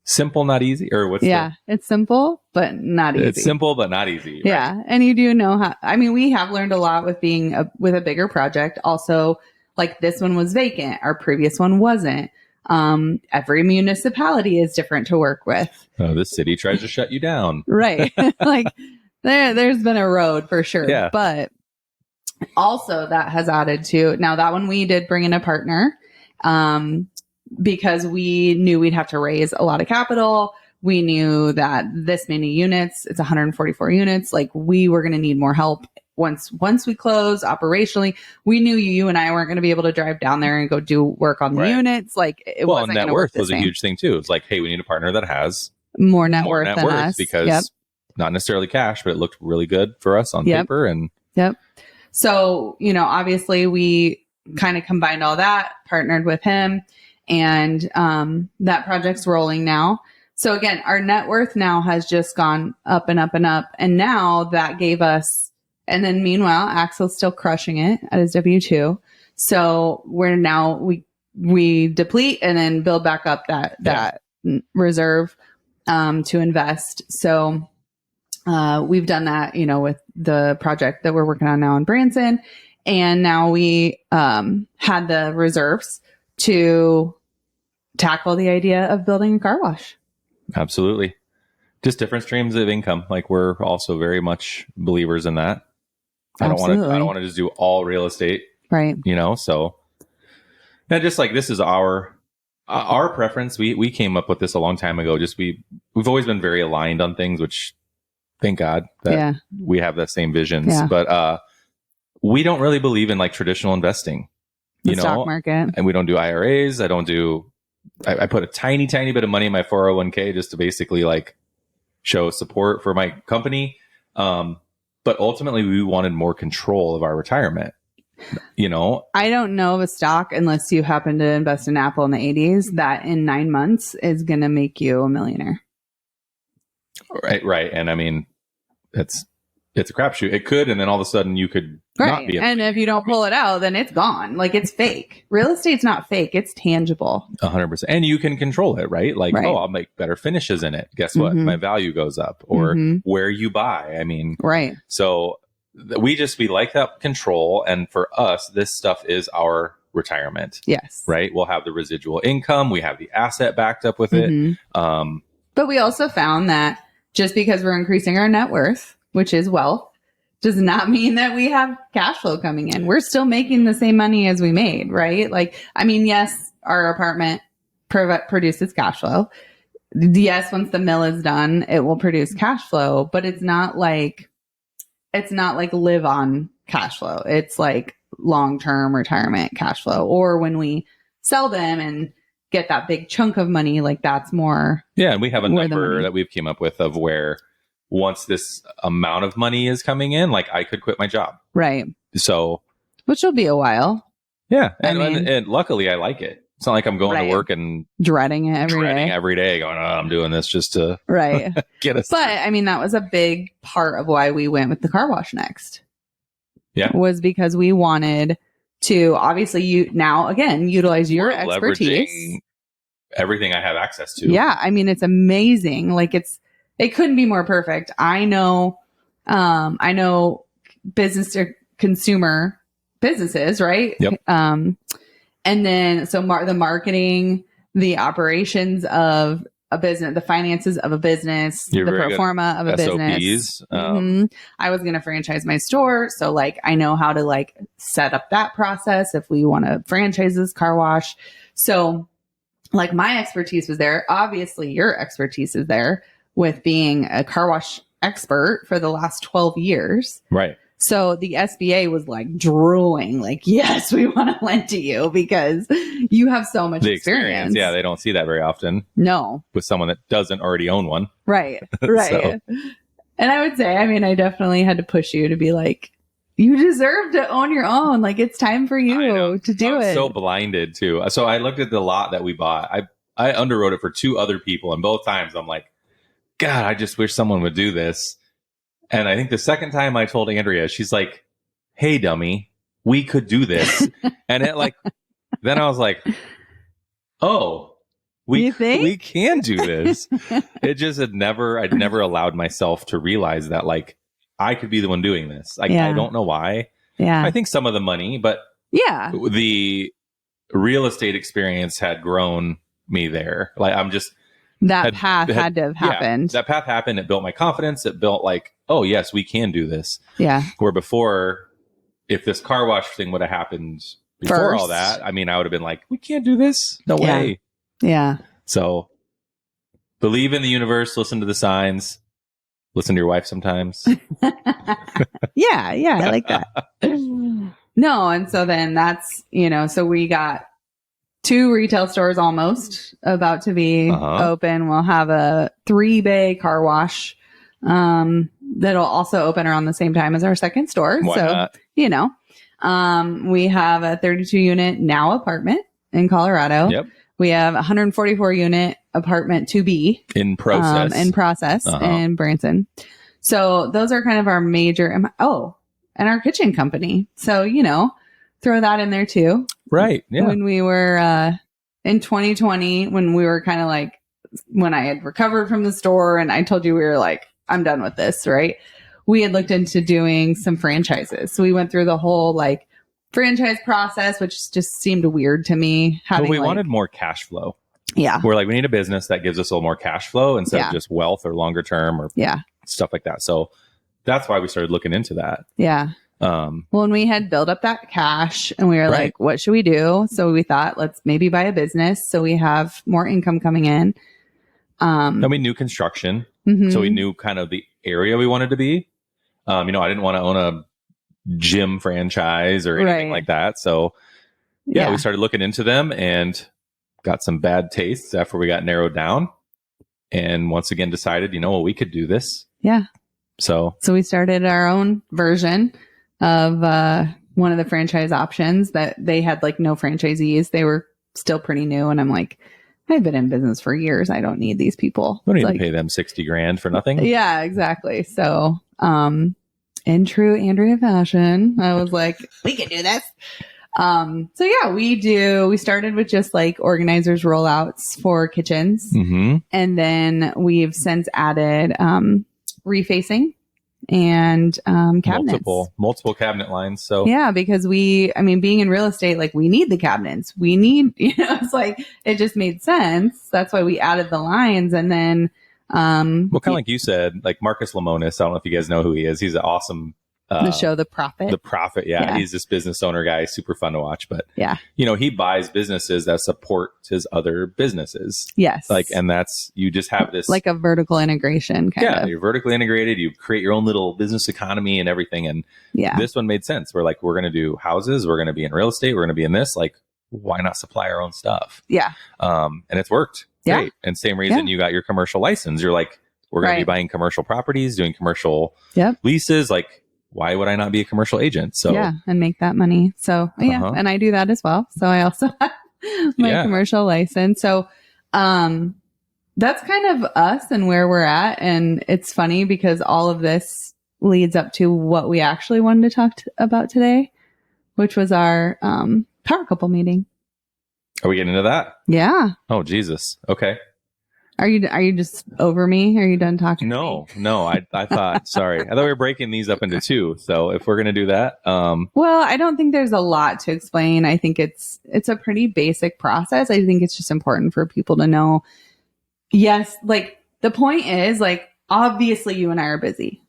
simple, not easy. Or what's it's simple, but not easy. It's simple, but not easy. Right? Yeah. And you do know how, I mean, we have learned a lot with being with a bigger project. Also, like this one was vacant. Our previous one wasn't. Every municipality is different to work with. Oh, the city tries to shut you down. Right. Like there's been a road for sure. Yeah. But also that has added to, now that one we did bring in a partner, because we knew we'd have to raise a lot of capital. We knew that this many units, it's 144 units. Like we were going to need more help once we closed operationally. We knew you and I weren't going to be able to drive down there and go do work on the units. Like it wasn't net worth was a huge thing too. It's like, hey, we need a partner that has more net worth than us, because not necessarily cash, but it looked really good for us on paper. And so, obviously we kind of combined all that, partnered with him, and that project's rolling now. So again, our net worth now has just gone up and up and up. And now that gave us, and then meanwhile, Axel's still crushing it at his W-2. So we deplete and then build back up that reserve to invest. So we've done that, with the project that we're working on now in Branson. And now we had the reserves to tackle the idea of building a car wash. Absolutely. Just different streams of income. Like we're also very much believers in that. I don't want to just do all real estate. Right. So and just like this is our preference. We came up with this a long time ago. Just we've always been very aligned on things, which thank God that we have the same visions. Yeah. But we don't really believe in like traditional investing. The stock market. And we don't do IRAs. I put a tiny bit of money in my 401k just to basically like show support for my company. But But ultimately, we wanted more control of our retirement. I don't know of a stock, unless you happen to invest in Apple in the 80s, that in 9 months is going to make you a millionaire. Right. And I mean, it's a crapshoot. It could, and then all of a sudden you could not be. And if you don't pull it out, then it's gone. Like, it's fake. Real estate's not fake. It's tangible. 100%. And you can control it, right? Like, oh, I'll make better finishes in it. Guess what? My value goes up. Or where you buy. I mean, so we like that control. And for us, this stuff is our retirement. Yes. Right. We'll have the residual income. We have the asset backed up with it. But we also found that just because we're increasing our net worth, which is wealth, does not mean that we have cash flow coming in. We're still making the same money as we made, right? Like, I mean, yes, our apartment produces cash flow. Yes, once the mill is done, it will produce cash flow, but it's not like live on cash flow. It's like long-term retirement cash flow. Or when we sell them and get that big chunk of money, like that's more. Yeah. And we have a number that we've came up with of where once this amount of money is coming in, like I could quit my job. Right. So. Which will be a while. Yeah. And luckily I like it. It's not like I'm going to work and dreading it every day going, oh, I'm doing this just to get us. But I mean, that was a big part of why we went with the car wash next. Yeah. Was because we wanted to obviously utilize your expertise. Everything I have access to. Yeah. I mean, it's amazing. Like it couldn't be more perfect. I know business to consumer businesses, right? Yep. And then, so the marketing, the operations of a business, the finances of a business, the pro forma of a business. I was going to franchise my store. So like, I know how to like set up that process if we want to franchise this car wash. So like my expertise was there. Obviously your expertise is there with being a car wash expert for the last 12 years. Right. So the SBA was like drooling, like, yes, we want to lend to you because you have so much experience. Yeah, they don't see that very often. No. With someone that doesn't already own one. Right. So. And I would say, I mean, I definitely had to push you to be like, you deserve to own your own. Like, it's time for you to do it. So blinded too. So I looked at the lot that we bought. I underwrote it for 2 other people. And both times I'm like, God, I just wish someone would do this. And I think the second time I told Andrea, she's like, hey, dummy, we could do this. And then I was like, oh, we can do this. It just I'd never allowed myself to realize that like I could be the one doing this. I don't know why. Yeah. I think some of the money, but the real estate experience had grown me there. Like that path had to have happened. That path happened. It built my confidence. It built like, oh yes, we can do this. Yeah. Where before, if this car wash thing would have happened before all that, I mean, I would have been like, we can't do this. No way. Yeah. So believe in the universe, listen to the signs, listen to your wife sometimes. Yeah. I like that. No. And so then that's, so we got 2 retail stores almost about to be open. We'll have a 3-bay car wash that'll also open around the same time as our second store. Why not? We have a 32 unit now apartment in Colorado. Yep. We have a 144 unit apartment to be in process in Branson. So those are kind of our major, and our kitchen company. So, throw that in there too. Right. Yeah. When we were in 2020, when we were kind of like, when I had recovered from the store and I told you we were like, I'm done with this, right? We had looked into doing some franchises. So we went through the whole like franchise process, which just seemed weird to me. We wanted more cash flow. Yeah. We're like, we need a business that gives us a little more cash flow instead of just wealth or longer term or stuff like that. So that's why we started looking into that. Yeah. When we had built up that cash and we were like, what should we do? So we thought, let's maybe buy a business so we have more income coming in. Then we knew construction. So we knew kind of the area we wanted to be. I didn't want to own a gym franchise or anything like that. So we started looking into them and got some bad tastes after we got narrowed down. And once again decided, we could do this. Yeah. So we started our own version of one of the franchise options that they had like no franchisees. They were still pretty new. And I'm like, I've been in business for years. I don't need these people. don't need to pay them $60,000 for nothing. Yeah, exactly. So, in true Andrea fashion, I was like, we can do this. So yeah, we started with just like organizers rollouts for kitchens. Mm-hmm. And then we've since added, refacing and, cabinets. Multiple cabinet lines. So yeah, because being in real estate, like we need the cabinets. We need, it's like, it just made sense. That's why we added the lines. And then, kind of like you said, like Marcus Lemonis, I don't know if you guys know who he is. He's an awesome, the show, The Prophet. The Prophet. Yeah. He's this business owner guy, super fun to watch, but yeah, he buys businesses that support his other businesses. Yes. And you just have this like a vertical integration kind of. Yeah. You're vertically integrated. You create your own little business economy and everything. And this one made sense. We're like, we're going to do houses. We're going to be in real estate. We're going to be in this, like, why not supply our own stuff? Yeah. And it's worked. Yeah. Great. And same reason you got your commercial license. You're like, we're going to be buying commercial properties, doing commercial leases. Like, why would I not be a commercial agent? So and make that money. So and I do that as well. So I also have my commercial license. So that's kind of us and where we're at. And it's funny because all of this leads up to what we actually wanted to talk about today, which was our power couple meeting. Are we getting into that? Yeah. Oh, Jesus. Okay. Are you just over me? Are you done talking? No. I thought, sorry. I thought we were breaking these up into two. So if we're going to do that, well, I don't think there's a lot to explain. I think it's a pretty basic process. I think it's just important for people to know. Yes. Like the point is like, obviously you and I are busy.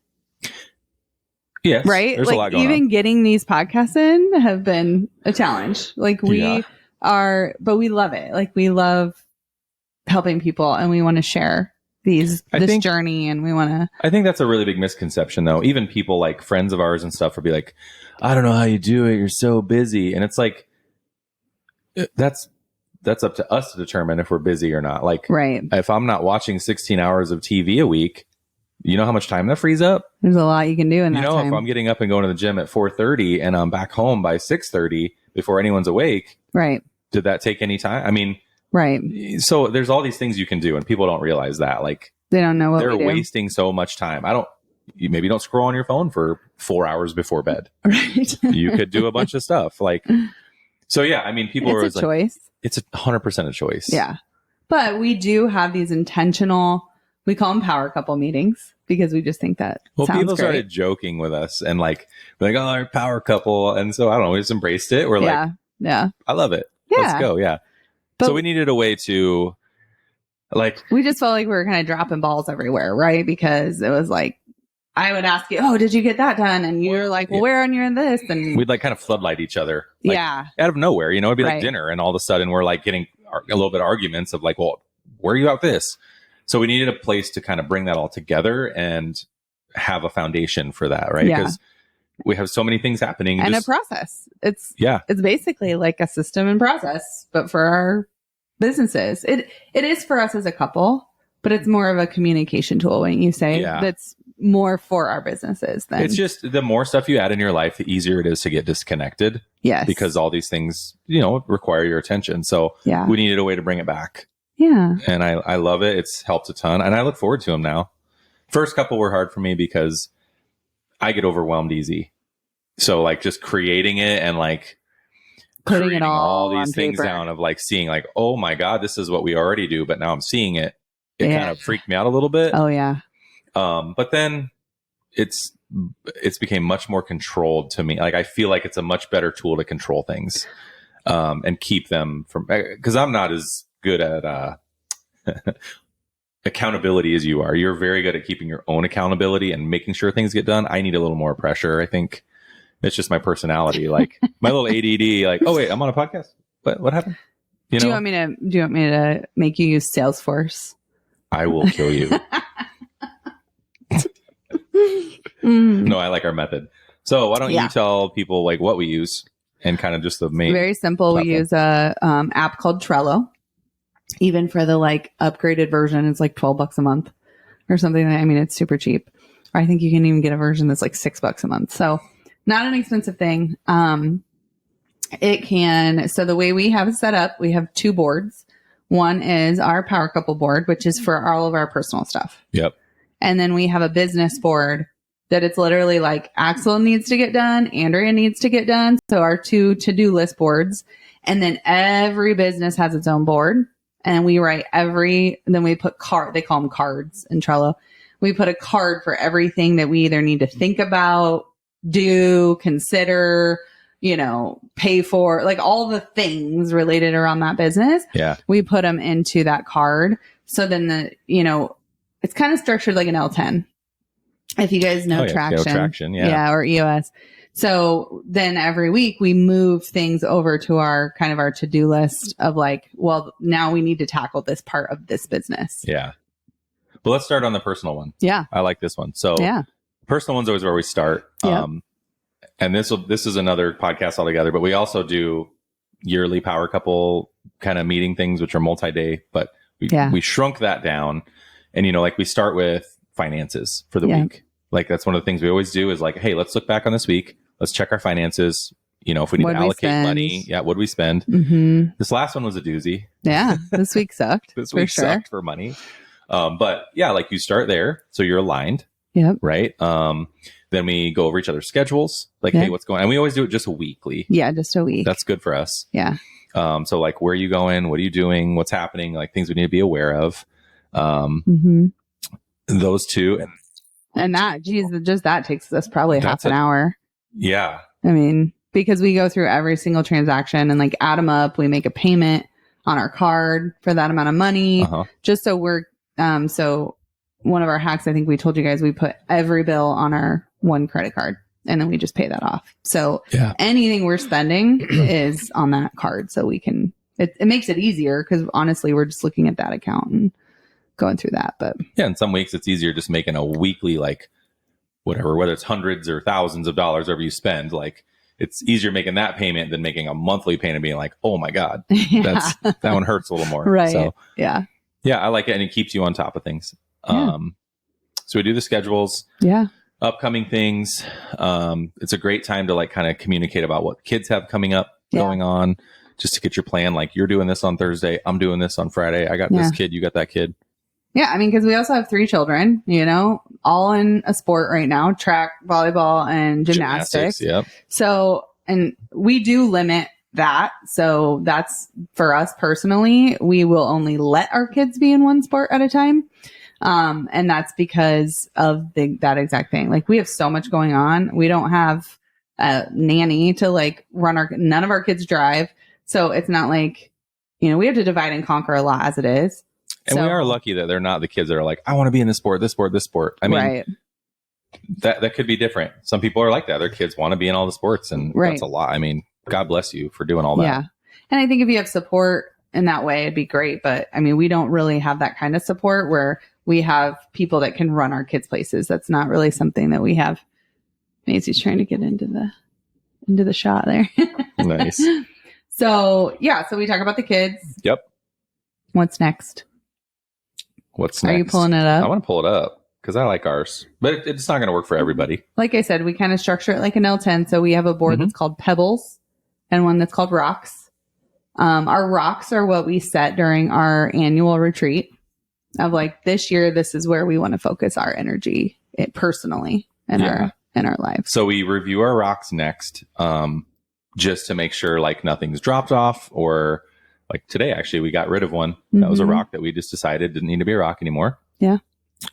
Yes. Right. There's like a lot going even on. Getting these podcasts in have been a challenge. Like we are, but we love it. Like we love helping people and we want to share this journey and we want to. I think that's a really big misconception though. Even people like friends of ours and stuff will be like, I don't know how you do it. You're so busy. And it's like, that's up to us to determine if we're busy or not. Like if I'm not watching 16 hours of TV a week, you know how much time that frees up? There's a lot you can do in that time. If I'm getting up and going to the gym at 4:30 and I'm back home by 6:30 before anyone's awake. Right. Did that take any time? I mean, right. So there's all these things you can do and people don't realize that. Like they don't know what they're wasting so much time. Maybe don't scroll on your phone for 4 hours before bed. Right. You could do a bunch of stuff. Like, so yeah, I mean, people are always choice. It's 100% a choice. Yeah. But we do have these intentional, we call them power couple meetings because we just think that people started joking with us and like, oh, our power couple. And so I don't know, we just embraced it. We're like, I love it. Yeah. Let's go. Yeah. But so we needed a way to like, we just felt like we were kind of dropping balls everywhere. Right. Because it was like, I would ask you, oh, did you get that done? And you're like, well, where on you're in this? And we'd like kind of floodlight each other. Like, out of nowhere, it'd be like dinner. And all of a sudden we're like getting a little bit of arguments of like, well, where are you at this? So we needed a place to kind of bring that all together and have a foundation for that. Right. Because we have so many things happening. And a process. It's basically like a system and process, but for our businesses, it is for us as a couple, but it's more of a communication tool. When you say that's more for our businesses, then it's just the more stuff you add in your life, the easier it is to get disconnected. Yes. Because all these things, require your attention. So we needed a way to bring it back. Yeah. And I love it. It's helped a ton. And I look forward to them now. First couple were hard for me because I get overwhelmed easy. So like just creating it and like putting it all these things paper down of like seeing like, oh my God, this is what we already do. But now I'm seeing it. It kind of freaked me out a little bit. Oh yeah. But then it's became much more controlled to me. Like I feel like it's a much better tool to control things and keep them from, because I'm not as good at accountability as you are. You're very good at keeping your own accountability and making sure things get done. I need a little more pressure. I think it's just my personality. Like my little ADD, like, oh wait, I'm on a podcast. What happened? Do you want me to make you use Salesforce? I will kill you. No, I like our method. So why don't you tell people like what we use and kind of just the main. Very simple. Platform. We use a app called Trello. Even for the like upgraded version, it's like $12 a month or something. I mean, it's super cheap. Or I think you can even get a version that's like $6 a month. So not an expensive thing. It can, so the way we have it set up, we have 2 boards. One is our power couple board, which is for all of our personal stuff. Yep. And then we have a business board that it's literally like Axel needs to get done, Andrea needs to get done. So our 2 to-do list boards. And then every business has its own board. And we write then we put they call them cards in Trello. We put a card for everything that we either need to think about, do, consider, pay for, like all the things related around that business. Yeah. We put them into that card. So then it's kind of structured like an L10. If you guys know Traction. Yeah. Or EOS. So then every week we move things over to our kind of our to-do list of like, well, now we need to tackle this part of this business. Yeah. Well, let's start on the personal one. Yeah. I like this one. So personal one's always where we start. Yep. And this is another podcast altogether, but we also do yearly power couple kind of meeting things, which are multi-day, but we shrunk that down. And, like we start with finances for the week. Like that's one of the things we always do is like, hey, let's look back on this week. Let's check our finances. If we need to allocate money, what do we spend? Mm-hmm. This last one was a doozy. Yeah. This week sucked. This week sucked for money. But yeah, like you start there. So you're aligned. Yep. Right. Then we go over each other's schedules. Like, hey, what's going on? And we always do it just weekly. Yeah. Just a week. That's good for us. Yeah. So like, where are you going? What are you doing? What's happening? Like things we need to be aware of. Those 2. And that, just that takes us probably half an hour. Yeah. I mean, because we go through every single transaction and like add them up. We make a payment on our card for that amount of money. Just so we're, so one of our hacks, I think we told you guys, we put every bill on our one credit card and then we just pay that off. So anything we're spending is on that card. So we can, it makes it easier because honestly, we're just looking at that account and going through that. But yeah, in some weeks it's easier just making a weekly, like whatever, whether it's hundreds or thousands of dollars whatever you spend, like it's easier making that payment than making a monthly payment being like, oh my God, that one hurts a little more. Right. So yeah, I like it. And it keeps you on top of things. So we do the schedules, upcoming things. It's a great time to like kind of communicate about what kids have coming up, going on, just to get your plan. Like you're doing this on Thursday. I'm doing this on Friday. I got this kid. You got that kid. Yeah, I mean, because we also have 3 children, all in a sport right now, track, volleyball, and gymnastics. Yep. So, and we do limit that. So that's for us personally, we will only let our kids be in one sport at a time. And that's because of that exact thing. Like we have so much going on. We don't have a nanny to like none of our kids drive. So it's not like, we have to divide and conquer a lot as it is. And we are lucky that they're not the kids that are like, I want to be in this sport, this sport, this sport. I mean, that could be different. Some people are like that. Their kids want to be in all the sports, and that's a lot. I mean, God bless you for doing all that. Yeah. And I think if you have support in that way, it'd be great. But I mean, we don't really have that kind of support where we have people that can run our kids' places. That's not really something that we have. Maisie's trying to get into the shot there. Nice. So we talk about the kids. Yep. What's next? What's next? Are you pulling it up? I want to pull it up because I like ours, but it's not going to work for everybody. Like I said, we kind of structure it like an L10. So we have a board that's called Pebbles and one that's called Rocks. Our rocks are what we set during our annual retreat of like this year, this is where we want to focus our energy personally in our lives. So we review our rocks next, just to make sure like nothing's dropped off, or like today, actually, we got rid of one. That was a rock that we just decided didn't need to be a rock anymore. Yeah.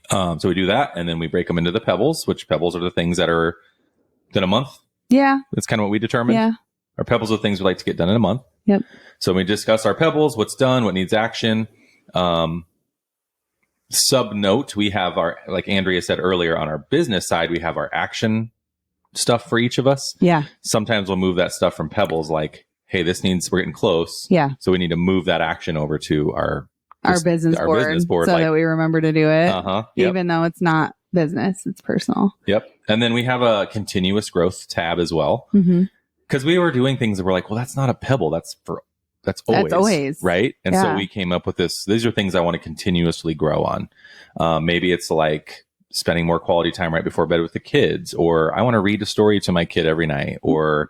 So we do that, and then we break them into the pebbles, which pebbles are the things that are done a month. Yeah. That's kind of what we determined. Yeah. Our pebbles are things we like to get done in a month. Yep. So we discuss our pebbles, what's done, what needs action. Sub note, we have our, like Andrea said earlier, on our business side, we have our action stuff for each of us. Yeah. Sometimes we'll move that stuff from pebbles, like, hey, we're getting close. Yeah. So we need to move that action over to our business board so like, that we remember to do it. Even though it's not business, it's personal. Yep. And then we have a continuous growth tab as well. Because we were doing things that were like, well, that's not a pebble. That's always. Right. And so we came up with these are things I want to continuously grow on. Maybe it's like spending more quality time right before bed with the kids, or I want to read a story to my kid every night, or,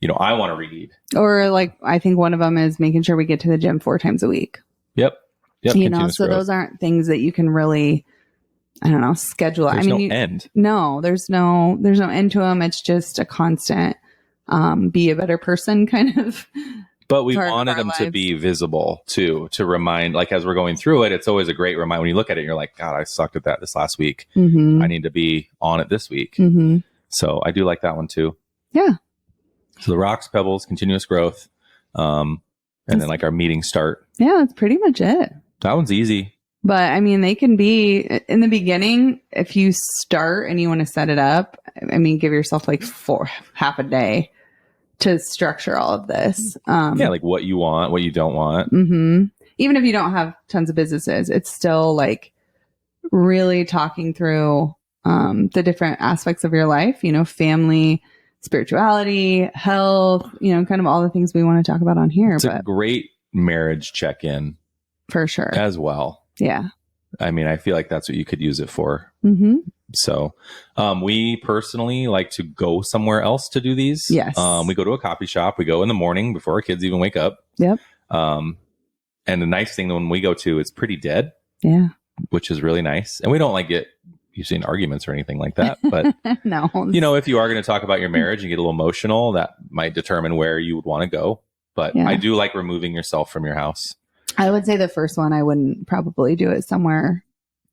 I want to read. Or like, I think one of them is making sure we get to the gym 4 times a week. Yep. So growth. Those aren't things that you can really, I don't know, schedule. There's no end. No, there's no end to them. It's just a constant, be a better person kind of. But we wanted them to be visible too, to remind, like, as we're going through it, it's always a great reminder. When you look at it, you're like, God, I sucked at that this last week. I need to be on it this week. So I do like that one too. Yeah. So the rocks, pebbles, continuous growth. And then like our meetings start. Yeah, that's pretty much it. That one's easy. But I mean, they can be in the beginning, if you start and you want to set it up, I mean, give yourself like half a day to structure all of this. Like what you want, what you don't want. Even if you don't have tons of businesses, it's still like really talking through the different aspects of your life, family, spirituality, health, kind of all the things we want to talk about on here. It's a great marriage check-in. For sure. As well. Yeah. I mean, I feel like that's what you could use it for. So we personally like to go somewhere else to do these. Yes. We go to a coffee shop. We go in the morning before our kids even wake up. Yep. And the nice thing when we go to, it's pretty dead. Yeah. Which is really nice. And we don't like get usually in arguments or anything like that. But no. If you are going to talk about your marriage and get a little emotional, that might determine where you would want to go. But I do like removing yourself from your house. I would say the first one, I wouldn't probably do it somewhere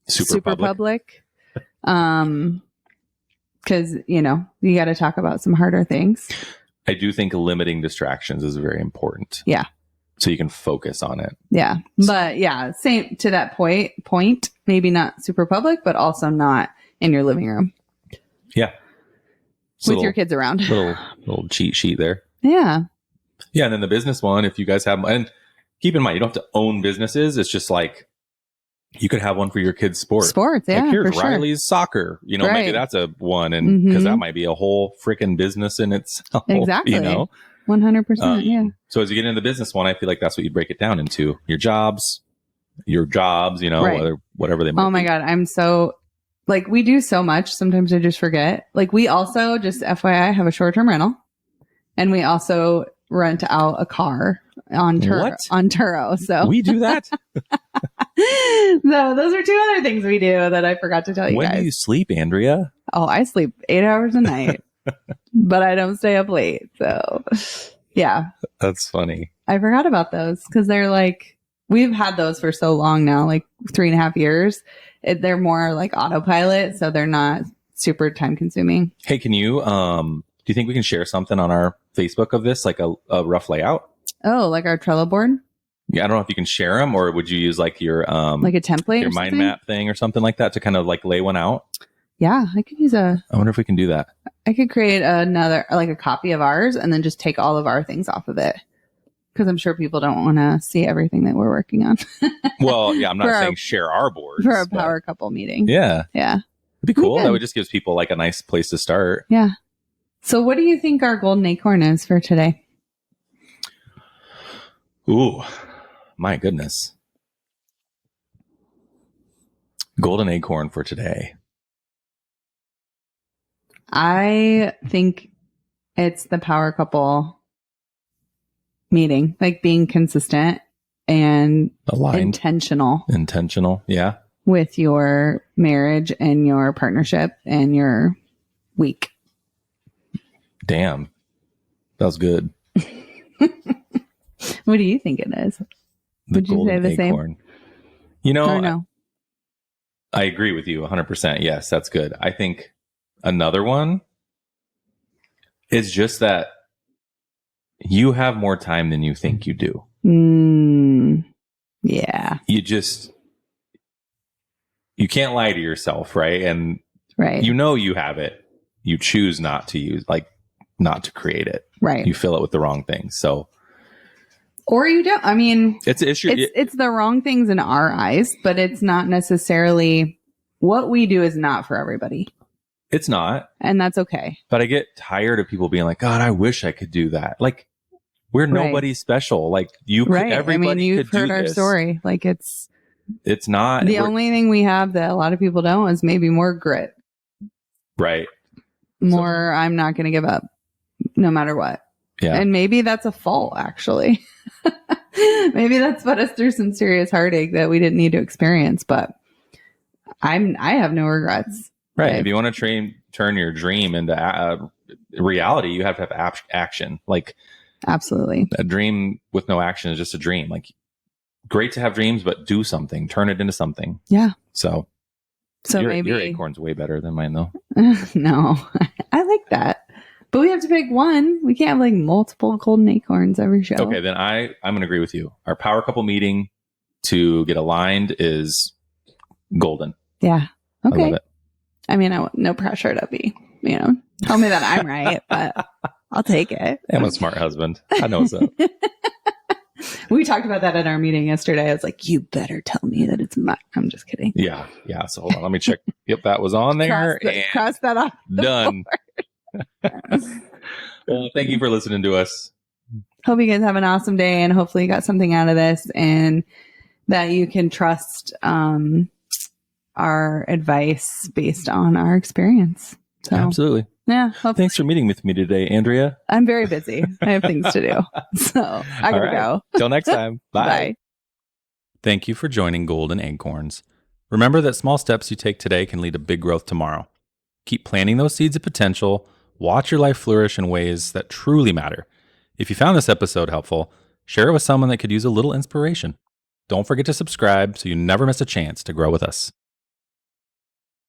super public. Because, you got to talk about some harder things. I do think limiting distractions is very important. Yeah. So you can focus on it. Yeah. But yeah, same to that point, maybe not super public, but also not in your living room. Yeah. With your kids around. Little cheat sheet there. Yeah. Yeah. And then the business one, if you guys have, and keep in mind, you don't have to own businesses. It's just like, you could have one for your kids' sports. Yeah. Like here's for Riley's soccer. Maybe that's a one. And because that might be a whole freaking business in itself. Exactly. 100%. Yeah. So as you get into the business one, I feel like that's what you break it down into. Your jobs, whatever they might be. Oh my God. I'm so like, we do so much. Sometimes I just forget. Like we also, just FYI, have a short-term rental, and we also rent out a car on Turo. So we do that. No, those are 2 other things we do that I forgot to tell you guys. When do you sleep, Andrea? Oh, I sleep 8 hours a night, but I don't stay up late. So yeah, that's funny. I forgot about those because they're like, we've had those for so long now, like 3.5 years. They're more like autopilot. So they're not super time consuming. Hey, can you, do you think we can share something on our Facebook of this, like a rough layout? Oh, like our Trello board? Yeah, I don't know if you can share them, or would you use like your like a template, your mind map thing or something like that to kind of like lay one out? Yeah, I could use I wonder if we can do that. I could create another, like a copy of ours, and then just take all of our things off of it, because I'm sure people don't want to see everything that we're working on. Well, yeah, I'm not saying share our boards for a power couple meeting. Yeah, it'd be cool. That would just gives people like a nice place to start. Yeah. So, what do you think our golden acorn is for today? Ooh, my goodness. Golden acorn for today. I think it's the power couple meeting, like being consistent and aligned, intentional. Yeah. With your marriage and your partnership and your week. Damn. That was good. What do you think it is? Would you say the acorn. Same? No? I agree with you 100%. Yes, that's good. I think another one is just that you have more time than you think you do. Yeah. You can't lie to yourself, right? And you have it. You choose not to not to create it. Right. You fill it with the wrong things. So, or you don't. I mean, it's an issue. It's the wrong things in our eyes, but it's not necessarily what we do is not for everybody. It's not. And that's okay. But I get tired of people being like, God, I wish I could do that. Like, we're nobody special. Like, you could, everybody you've could heard do our this. story. Like, it's It's not. The only thing we have that a lot of people don't is maybe more grit. Right. More, I'm not going to give up no matter what. Yeah. And maybe that's a fault, actually. Maybe that's put us through some serious heartache that we didn't need to experience. But I have no regrets. Right. If you want to turn your dream into reality, you have to have action. Like, absolutely. A dream with no action is just a dream. Like, great to have dreams, but do something. Turn it into something. Yeah. So maybe your Acorn's way better than mine, though. No, I like that. But we have to pick one. We can't have like multiple golden acorns every show. Okay, then I'm going to agree with you. Our power couple meeting to get aligned is golden. Yeah. Okay. I love it. I mean, no pressure to be, tell me that I'm right, but I'll take it. I'm a smart husband. I know what's up. We talked about that at our meeting yesterday. I was like, you better tell me that it's mine. I'm just kidding. Yeah. So hold on. Let me check. Yep, that was on there. Cross that off. Done. Well, thank you for listening to us. Hope you guys have an awesome day, and hopefully you got something out of this and that you can trust our advice based on our experience. So, absolutely. Yeah. Thanks for meeting with me today, Andrea. I'm very busy. I have things to do. So I gotta go. Till next time. Bye. Bye. Thank you for joining Golden Acorns. Remember that small steps you take today can lead to big growth tomorrow. Keep planting those seeds of potential. Watch your life flourish in ways that truly matter. If you found this episode helpful, share it with someone that could use a little inspiration. Don't forget to subscribe so you never miss a chance to grow with us.